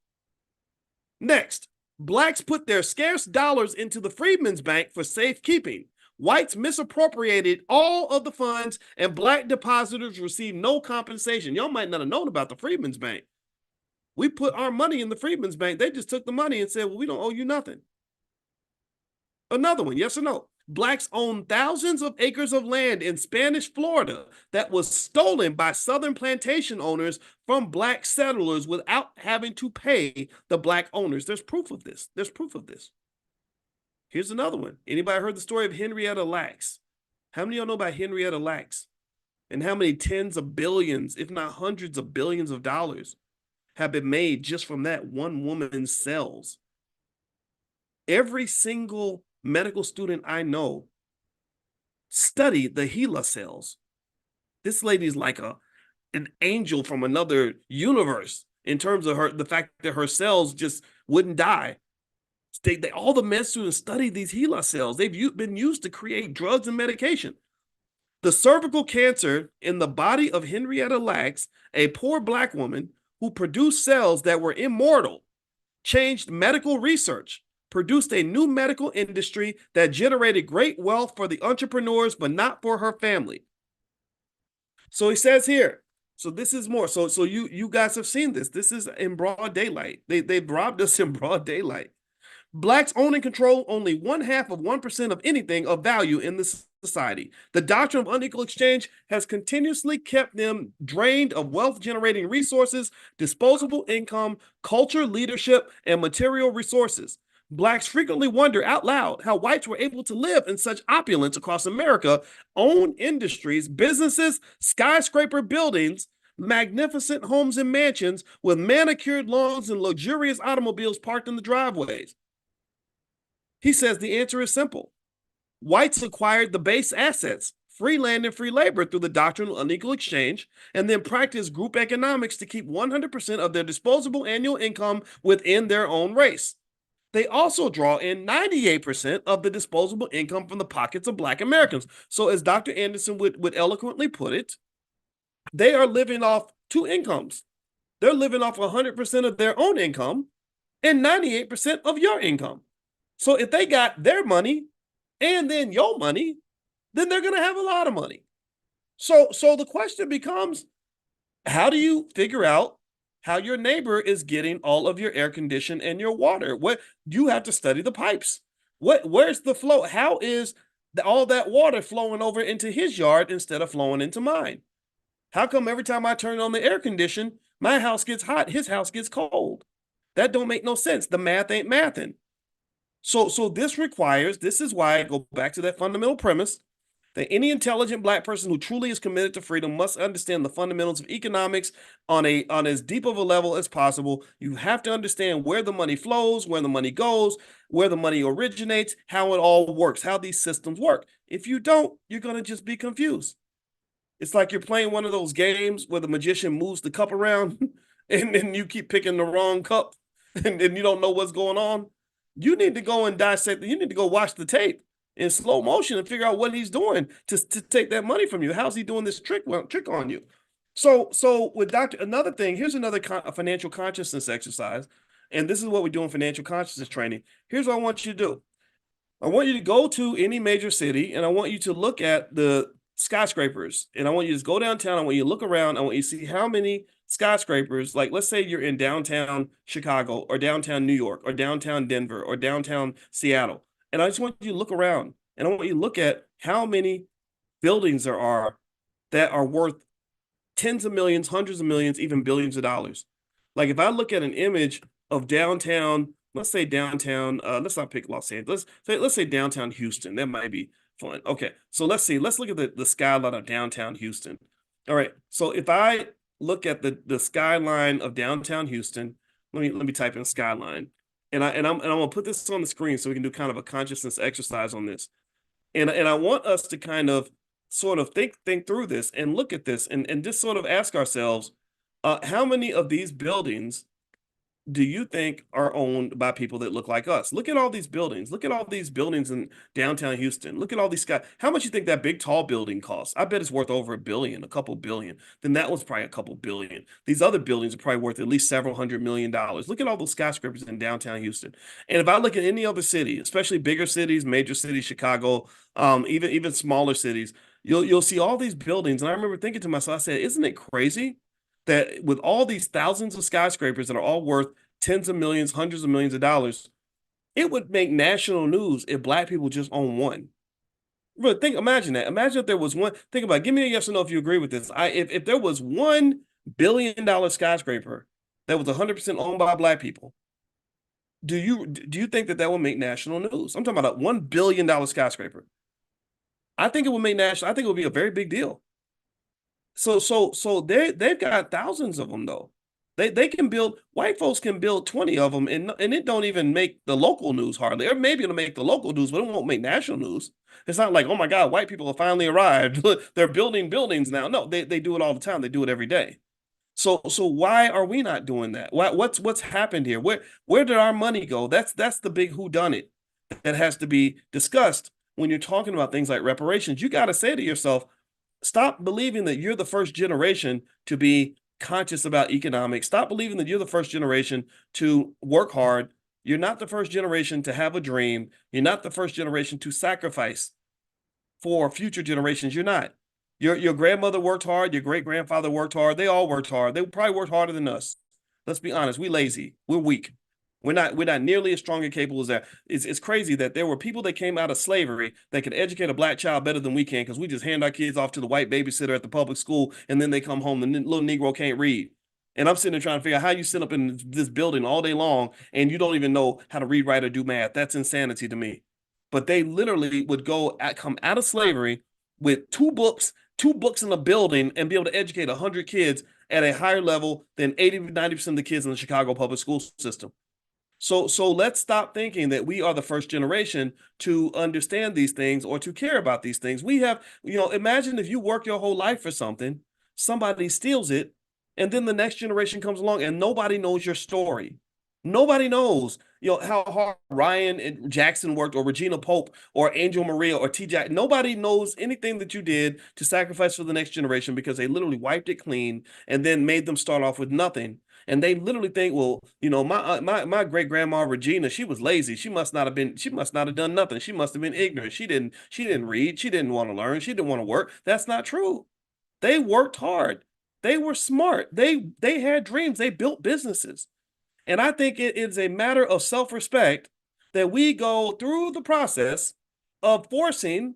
Next, blacks put their scarce dollars into the Freedmen's Bank for safekeeping. Whites misappropriated all of the funds, and black depositors received no compensation. Y'all might not have known about the Freedmen's Bank. We put our money in the Freedmen's Bank. They just took the money and said, well, we don't owe you nothing. Another one, yes or no? Blacks own thousands of acres of land in Spanish Florida that was stolen by Southern plantation owners from black settlers without having to pay the black owners. There's proof of this. There's proof of this. Here's another one. Anybody heard the story of Henrietta Lacks? How many of y'all know about Henrietta Lacks? And how many tens of billions, if not hundreds of billions of dollars have been made just from that one woman's cells? Every single medical student I know studied the HeLa cells. This lady's like an angel from another universe in terms of the fact that her cells just wouldn't die. All the med students studied these HeLa cells. They've been used to create drugs and medication. The cervical cancer in the body of Henrietta Lacks, a poor black woman who produced cells that were immortal, changed medical research, produced a new medical industry that generated great wealth for the entrepreneurs, but not for her family. So he says here, so this is more. So you guys have seen this. This is in broad daylight. They've robbed us in broad daylight. Blacks own and control only 0.5% of anything of value in this society. The doctrine of unequal exchange has continuously kept them drained of wealth-generating resources, disposable income, culture, leadership, and material resources. Blacks frequently wonder out loud how whites were able to live in such opulence across America, own industries, businesses, skyscraper buildings, magnificent homes and mansions with manicured lawns and luxurious automobiles parked in the driveways. He says the answer is simple. Whites acquired the base assets, free land and free labor through the doctrine of unequal exchange, and then practiced group economics to keep 100% of their disposable annual income within their own race. They also draw in 98% of the disposable income from the pockets of black Americans. So as Dr. Anderson would eloquently put it, they are living off two incomes. They're living off 100% of their own income and 98% of your income. So if they got their money and then your money, then they're going to have a lot of money. So the question becomes, how do you figure out how your neighbor is getting all of your air condition and your water? What you have to study the pipes. Where's the flow? How is all that water flowing over into his yard instead of flowing into mine? How come every time I turn on the air condition, my house gets hot, his house gets cold? That don't make no sense. The math ain't mathing. So this is why I go back to that fundamental premise that any intelligent black person who truly is committed to freedom must understand the fundamentals of economics on as deep of a level as possible. You have to understand where the money flows, where the money goes, where the money originates, how it all works, how these systems work. If you don't, you're going to just be confused. It's like you're playing one of those games where the magician moves the cup around and then you keep picking the wrong cup and you don't know what's going on. You need to go and dissect. You need to go watch the tape in slow motion and figure out what he's doing to take that money from you. How's he doing this trick on you? So with another thing, here's another financial consciousness exercise. And this is what we do in financial consciousness training. Here's what I want you to do. I want you to go to any major city and I want you to look at the skyscrapers. And I want you to just go downtown. I want you to look around. I want you to see how many skyscrapers, like let's say you're in downtown Chicago or downtown New York or downtown Denver or downtown Seattle. And I just want you to look around and I want you to look at how many buildings there are that are worth tens of millions, hundreds of millions, even billions of dollars. Like if I look at an image of downtown, let's say downtown, let's not pick Los Angeles. Let's say downtown Houston. That might be fun. Okay, so let's see. Let's look at the skyline of downtown Houston. All right. So if I look at the skyline of downtown Houston, let me type in skyline, and I'm gonna put this on the screen so we can do kind of a consciousness exercise on this. And I want us to kind of sort of think through this and look at this and just sort of ask ourselves, how many of these buildings do you think are owned by people that look like us? Look at all these buildings. Look at all these buildings in downtown Houston. Look at all these sky. How much you think that big tall building costs? I bet it's worth over $1 billion, a couple billion. Then that one's probably a couple billion. These other buildings are probably worth at least several $100 million. Look at all those skyscrapers in downtown Houston. And if I look at any other city, especially bigger cities, major cities, Chicago, even smaller cities, you'll see all these buildings. And I remember thinking to myself, I said, isn't it crazy that with all these thousands of skyscrapers that are all worth tens of millions, hundreds of millions of dollars, it would make national news if black people just own one. But imagine that. Imagine if there was one. Think about it. Give me a yes or no if you agree with this. If there was $1 billion skyscraper that was 100% owned by black people, do you think that would make national news? I'm talking about a $1 billion skyscraper. I think it would make national. I think it would be a very big deal. So they've got thousands of them though. They can build, white folks can build 20 of them and it don't even make the local news hardly. Or maybe it'll make the local news, but it won't make national news. It's not like, oh my God, white people have finally arrived. They're building buildings now. No, they do it all the time. They do it every day. So why are we not doing that? What's happened here? Where did our money go? That's the big whodunit that has to be discussed when you're talking about things like reparations. You got to say to yourself, stop believing that you're the first generation to be conscious about economics. Stop believing that you're the first generation to work hard. You're not the first generation to have a dream. You're not the first generation to sacrifice for future generations. You're not. Your grandmother worked hard. Your great grandfather worked hard. They all worked hard. They probably worked harder than us. Let's be honest. We're lazy. We're weak. We're not nearly as strong and capable as that. It's crazy that there were people that came out of slavery that could educate a black child better than we can because we just hand our kids off to the white babysitter at the public school and then they come home. The little Negro can't read. And I'm sitting there trying to figure out how you sit up in this building all day long and you don't even know how to read, write, or do math. That's insanity to me. But they literally would come out of slavery with two books in a building and be able to educate 100 kids at a higher level than 80-90% of the kids in the Chicago public school system. So let's stop thinking that we are the first generation to understand these things or to care about these things. We have, imagine if you work your whole life for something, somebody steals it, and then the next generation comes along and nobody knows your story. Nobody knows, how hard Ryan and Jackson worked, or Regina Pope, or Angel Maria, or T. Jack. Nobody knows anything that you did to sacrifice for the next generation because they literally wiped it clean and then made them start off with nothing. And they literally think, well, my great grandma Regina, she was lazy. She must not have done nothing. She must have been ignorant. She didn't read. She didn't want to learn. She didn't want to work. That's not true. They worked hard. They were smart. They had dreams. They built businesses. And I think it is a matter of self-respect that we go through the process of forcing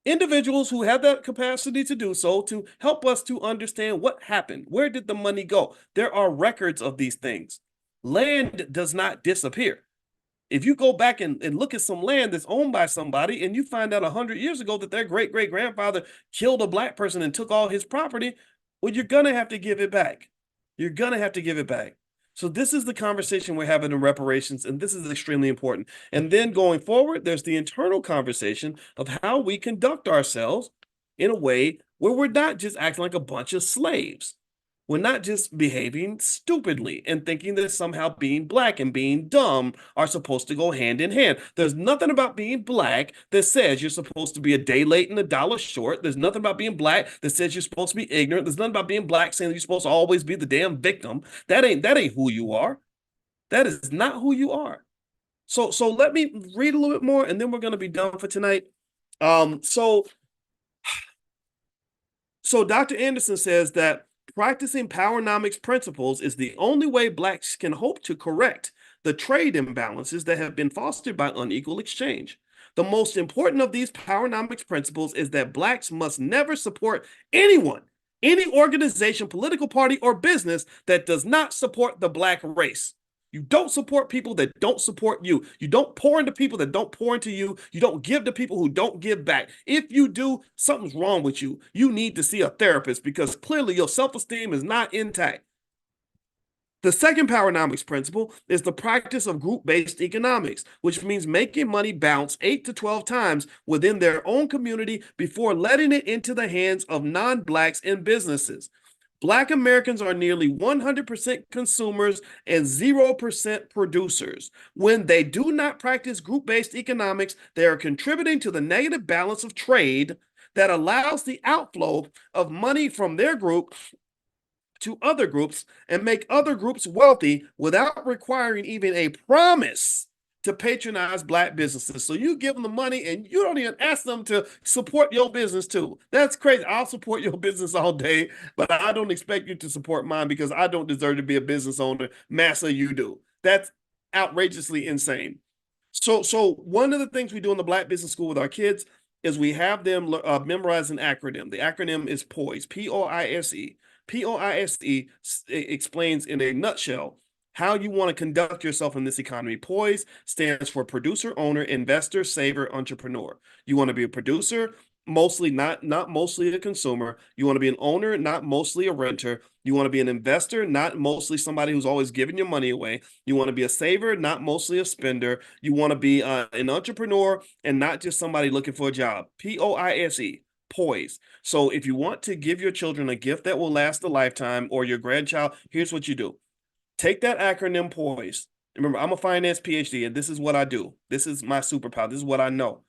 individuals who have that capacity to do so to help us to understand what happened. Where did the money go? There are records of these things. Land does not disappear. If you go back and look at some land that's owned by somebody and you find out 100 years ago that their great-great-grandfather killed a black person and took all his property, well, you're going to have to give it back. You're going to have to give it back. So this is the conversation we're having in reparations, and this is extremely important. And then going forward, there's the internal conversation of how we conduct ourselves in a way where we're not just acting like a bunch of slaves. We're not just behaving stupidly and thinking that somehow being black and being dumb are supposed to go hand in hand. There's nothing about being black that says you're supposed to be a day late and a dollar short. There's nothing about being black that says you're supposed to be ignorant. There's nothing about being black saying that you're supposed to always be the damn victim. That ain't who you are. That is not who you are. So let me read a little bit more and then we're going to be done for tonight. So Dr. Anderson says that Practicing powernomics principles is the only way Blacks can hope to correct the trade imbalances that have been fostered by unequal exchange. The most important of these powernomics principles is that Blacks must never support anyone, any organization, political party, or business that does not support the Black race. You don't support people that don't support you. You don't pour into people that don't pour into you. You don't give to people who don't give back. If you do, something's wrong with you. You need to see a therapist because clearly your self-esteem is not intact. The second powernomics principle is the practice of group-based economics, which means making money bounce 8 to 12 times within their own community before letting it into the hands of non-Blacks and businesses. Black Americans are nearly 100% consumers and 0% producers. When they do not practice group-based economics, they are contributing to the negative balance of trade that allows the outflow of money from their group to other groups and make other groups wealthy without requiring even a promise to patronize Black businesses. So you give them the money and you don't even ask them to support your business too. That's crazy. I'll support your business all day, but I don't expect you to support mine because I don't deserve to be a business owner. Massa, you do. That's outrageously insane. So one of the things we do in the Black Business School with our kids is we have them memorize an acronym. The acronym is POISE, P-O-I-S-E. POISE explains in a nutshell how you want to conduct yourself in this economy. POISE stands for producer, owner, investor, saver, entrepreneur. You want to be a producer, mostly not mostly a consumer. You want to be an owner, not mostly a renter. You want to be an investor, not mostly somebody who's always giving your money away. You want to be a saver, not mostly a spender. You want to be an entrepreneur and not just somebody looking for a job. POISE. Poise. So if you want to give your children a gift that will last a lifetime or your grandchild, here's what you do. Take that acronym POISE. Remember, I'm a finance PhD and this is what I do. This is my superpower. This is what I know.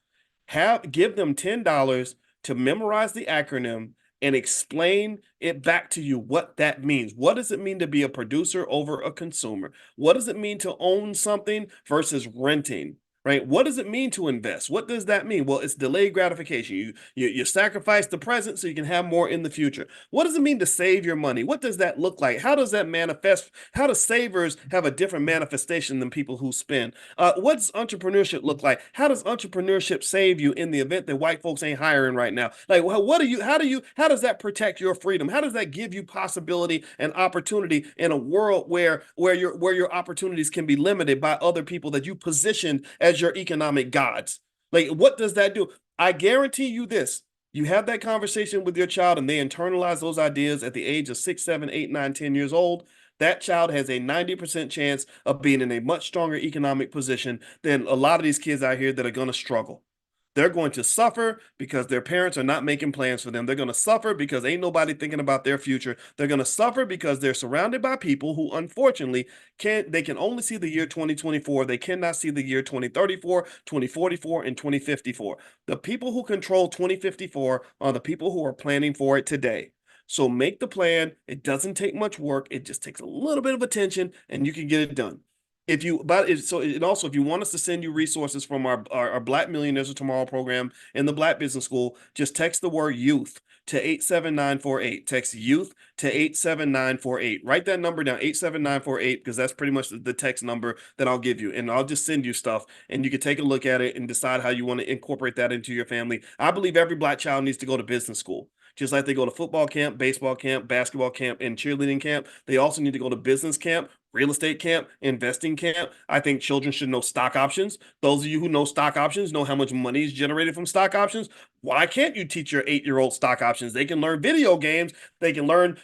Give them $10 to memorize the acronym and explain it back to you what that means. What does it mean to be a producer over a consumer? What does it mean to own something versus renting? Right? What does it mean to invest? What does that mean? Well, it's delayed gratification. You sacrifice the present so you can have more in the future. What does it mean to save your money? What does that look like? How does that manifest? How do savers have a different manifestation than people who spend? What does entrepreneurship look like? How does entrepreneurship save you in the event that white folks ain't hiring right now? Like, well, how does that protect your freedom? How does that give you possibility and opportunity in a world where your opportunities can be limited by other people that you positioned as your economic gods? Like, what does that do? I guarantee you this. You have that conversation with your child and they internalize those ideas at the age of 6, 7, 8, 9, 10 years old. That child has a 90% chance of being in a much stronger economic position than a lot of these kids out here that are going to struggle. They're going to suffer because their parents are not making plans for them. They're going to suffer because ain't nobody thinking about their future. They're going to suffer because they're surrounded by people who unfortunately they can only see the year 2024. They cannot see the year 2034, 2044, and 2054. The people who control 2054 are the people who are planning for it today. So make the plan. It doesn't take much work. It just takes a little bit of attention and you can get it done. If you want us to send you resources from our Black Millionaires of Tomorrow program in the Black Business School, just text the word youth to 87948. Text youth to 87948. Write that number down, 87948, because that's pretty much the text number that I'll give you. And I'll just send you stuff and you can take a look at it and decide how you want to incorporate that into your family. I believe every Black child needs to go to business school. Just like they go to football camp, baseball camp, basketball camp, and cheerleading camp, they also need to go to business camp, real estate camp, investing camp. I think children should know stock options. Those of you who know stock options know how much money is generated from stock options. Why can't you teach your 8-year-old stock options? They can learn video games. They can learn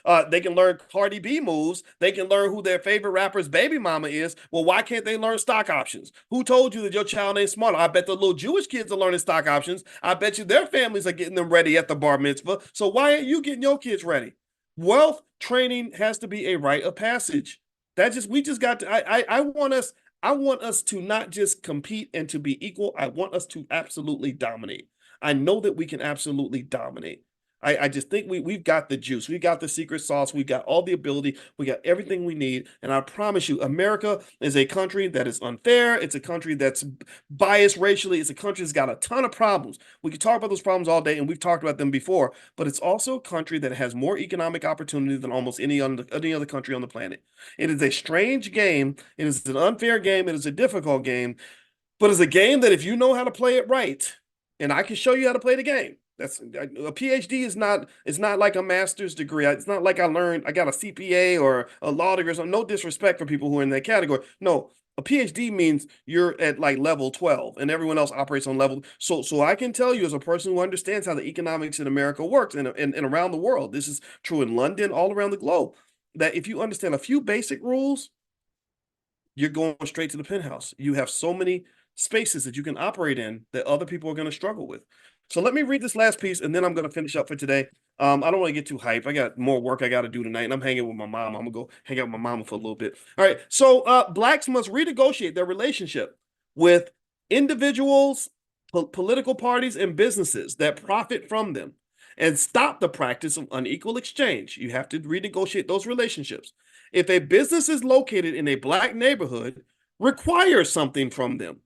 Cardi B moves. They can learn who their favorite rapper's baby mama is. Well, why can't they learn stock options? Who told you that your child ain't smart? I bet the little Jewish kids are learning stock options. I bet you their families are getting them ready at the bar mitzvah. So why aren't you getting your kids ready? Wealth training has to be a rite of passage. We just got to, I want us to not just compete and to be equal. I want us to absolutely dominate. I know that we can absolutely dominate. I just think we've got the juice, we got the secret sauce, we got all the ability, we got everything we need. And I promise you, America is a country that is unfair. It's a country that's biased racially. It's a country that's got a ton of problems. We could talk about those problems all day, and we've talked about them before. But it's also a country that has more economic opportunity than almost any other country on the planet. It is a strange game. It is an unfair game. It is a difficult game. But it's a game that if you know how to play it right, and I can show you how to play the game. That's a PhD is not like a master's degree. It's not like I got a CPA or a law degree. So no disrespect for people who are in that category. No, a PhD means you're at like level 12 and everyone else operates on level. So I can tell you as a person who understands how the economics in America works and around the world. This is true in London, all around the globe, that if you understand a few basic rules, you're going straight to the penthouse. You have so many spaces that you can operate in that other people are going to struggle with. So let me read this last piece and then I'm going to finish up for today. I don't want to get too hype. I got more work I got to do tonight, and I'm hanging with my mom. I'm gonna go hang out with my mama for a little bit. All right. So blacks must renegotiate their relationship with individuals, political parties, and businesses that profit from them, and stop the practice of unequal exchange. You have to renegotiate those relationships. If a business is located in a black neighborhood, require something from them.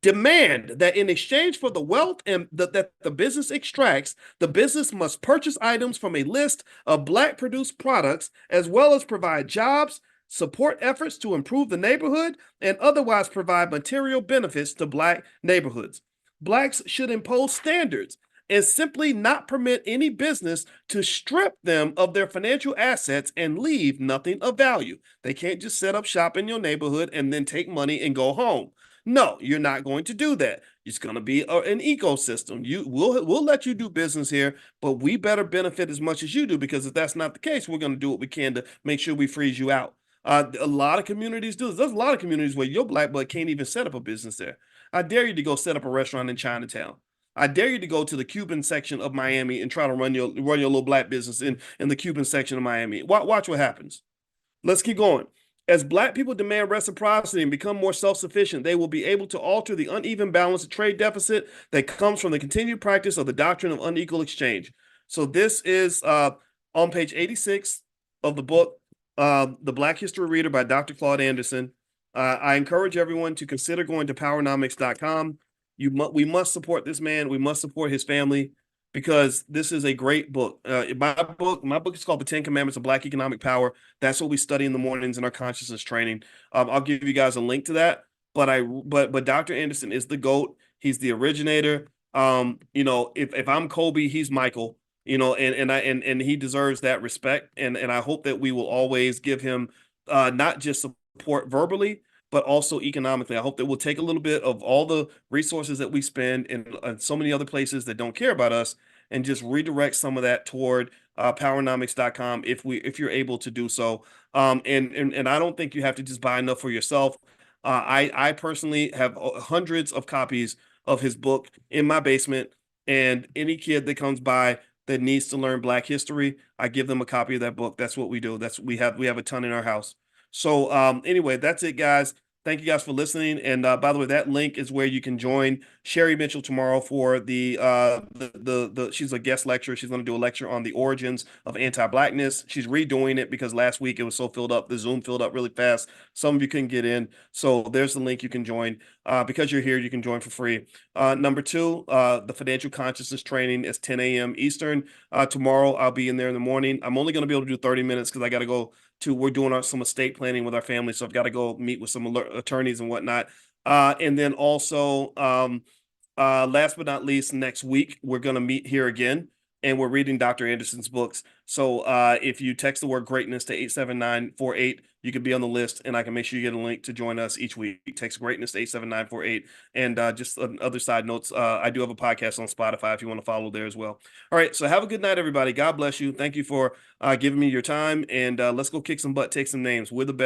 Demand that in exchange for the wealth that the business extracts, the business must purchase items from a list of black produced products, as well as provide jobs, support efforts to improve the neighborhood, and otherwise provide material benefits to black neighborhoods. Blacks should impose standards and simply not permit any business to strip them of their financial assets and leave nothing of value. They can't just set up shop in your neighborhood and then take money and go home. No, you're not going to do that. It's going to be an ecosystem. We'll let you do business here, but we better benefit as much as you do, because if that's not the case, we're going to do what we can to make sure we freeze you out. A lot of communities do this. There's a lot of communities where your black blood can't even set up a business there. I dare you to go set up a restaurant in Chinatown. I dare you to go to the Cuban section of Miami and try to run your little black business in the Cuban section of Miami. Watch what happens. Let's keep going. As black people demand reciprocity and become more self-sufficient, they will be able to alter the uneven balance of trade deficit that comes from the continued practice of the doctrine of unequal exchange. So this is on page 86 of the book, The Black History Reader by Dr. Claude Anderson. I encourage everyone to consider going to powernomics.com. We must support this man. We must support his family, because this is a great book. My book is called The 10 Commandments of Black Economic Power. That's what we study in the mornings in our consciousness training. I'll give you guys a link to that. But Dr. Anderson is the GOAT. He's the originator. If I'm Kobe, he's Michael. And he deserves that respect. And I hope that we will always give him not just support verbally, but also economically. I hope that we'll take a little bit of all the resources that we spend in so many other places that don't care about us, and just redirect some of that toward powernomics.com if you're able to do so. And I don't think you have to just buy enough for yourself. I personally have hundreds of copies of his book in my basement, and any kid that comes by that needs to learn Black history, I give them a copy of that book. That's what we do. We have a ton in our house. So anyway, that's it, guys. Thank you guys for listening. And by the way, that link is where you can join Sherry Mitchell tomorrow for she's a guest lecturer. She's going to do a lecture on the origins of anti-blackness. She's redoing it because last week it was so filled up. The Zoom filled up really fast. Some of you couldn't get in. So there's the link you can join. Because you're here, you can join for free. Number two, the financial consciousness training is 10 a.m. Eastern. Tomorrow I'll be in there in the morning. I'm only going to be able to do 30 minutes because I got to go we're doing some estate planning with our family. So I've got to go meet with some attorneys and whatnot. And then also, last but not least, next week, we're going to meet here again, and we're reading Dr. Anderson's books. So if you text the word greatness to 87948, you can be on the list, and I can make sure you get a link to join us each week. Text greatness to 87948. And just other side notes, I do have a podcast on Spotify if you want to follow there as well. All right, so have a good night, everybody. God bless you. Thank you for giving me your time, and let's go kick some butt, take some names. We're the best.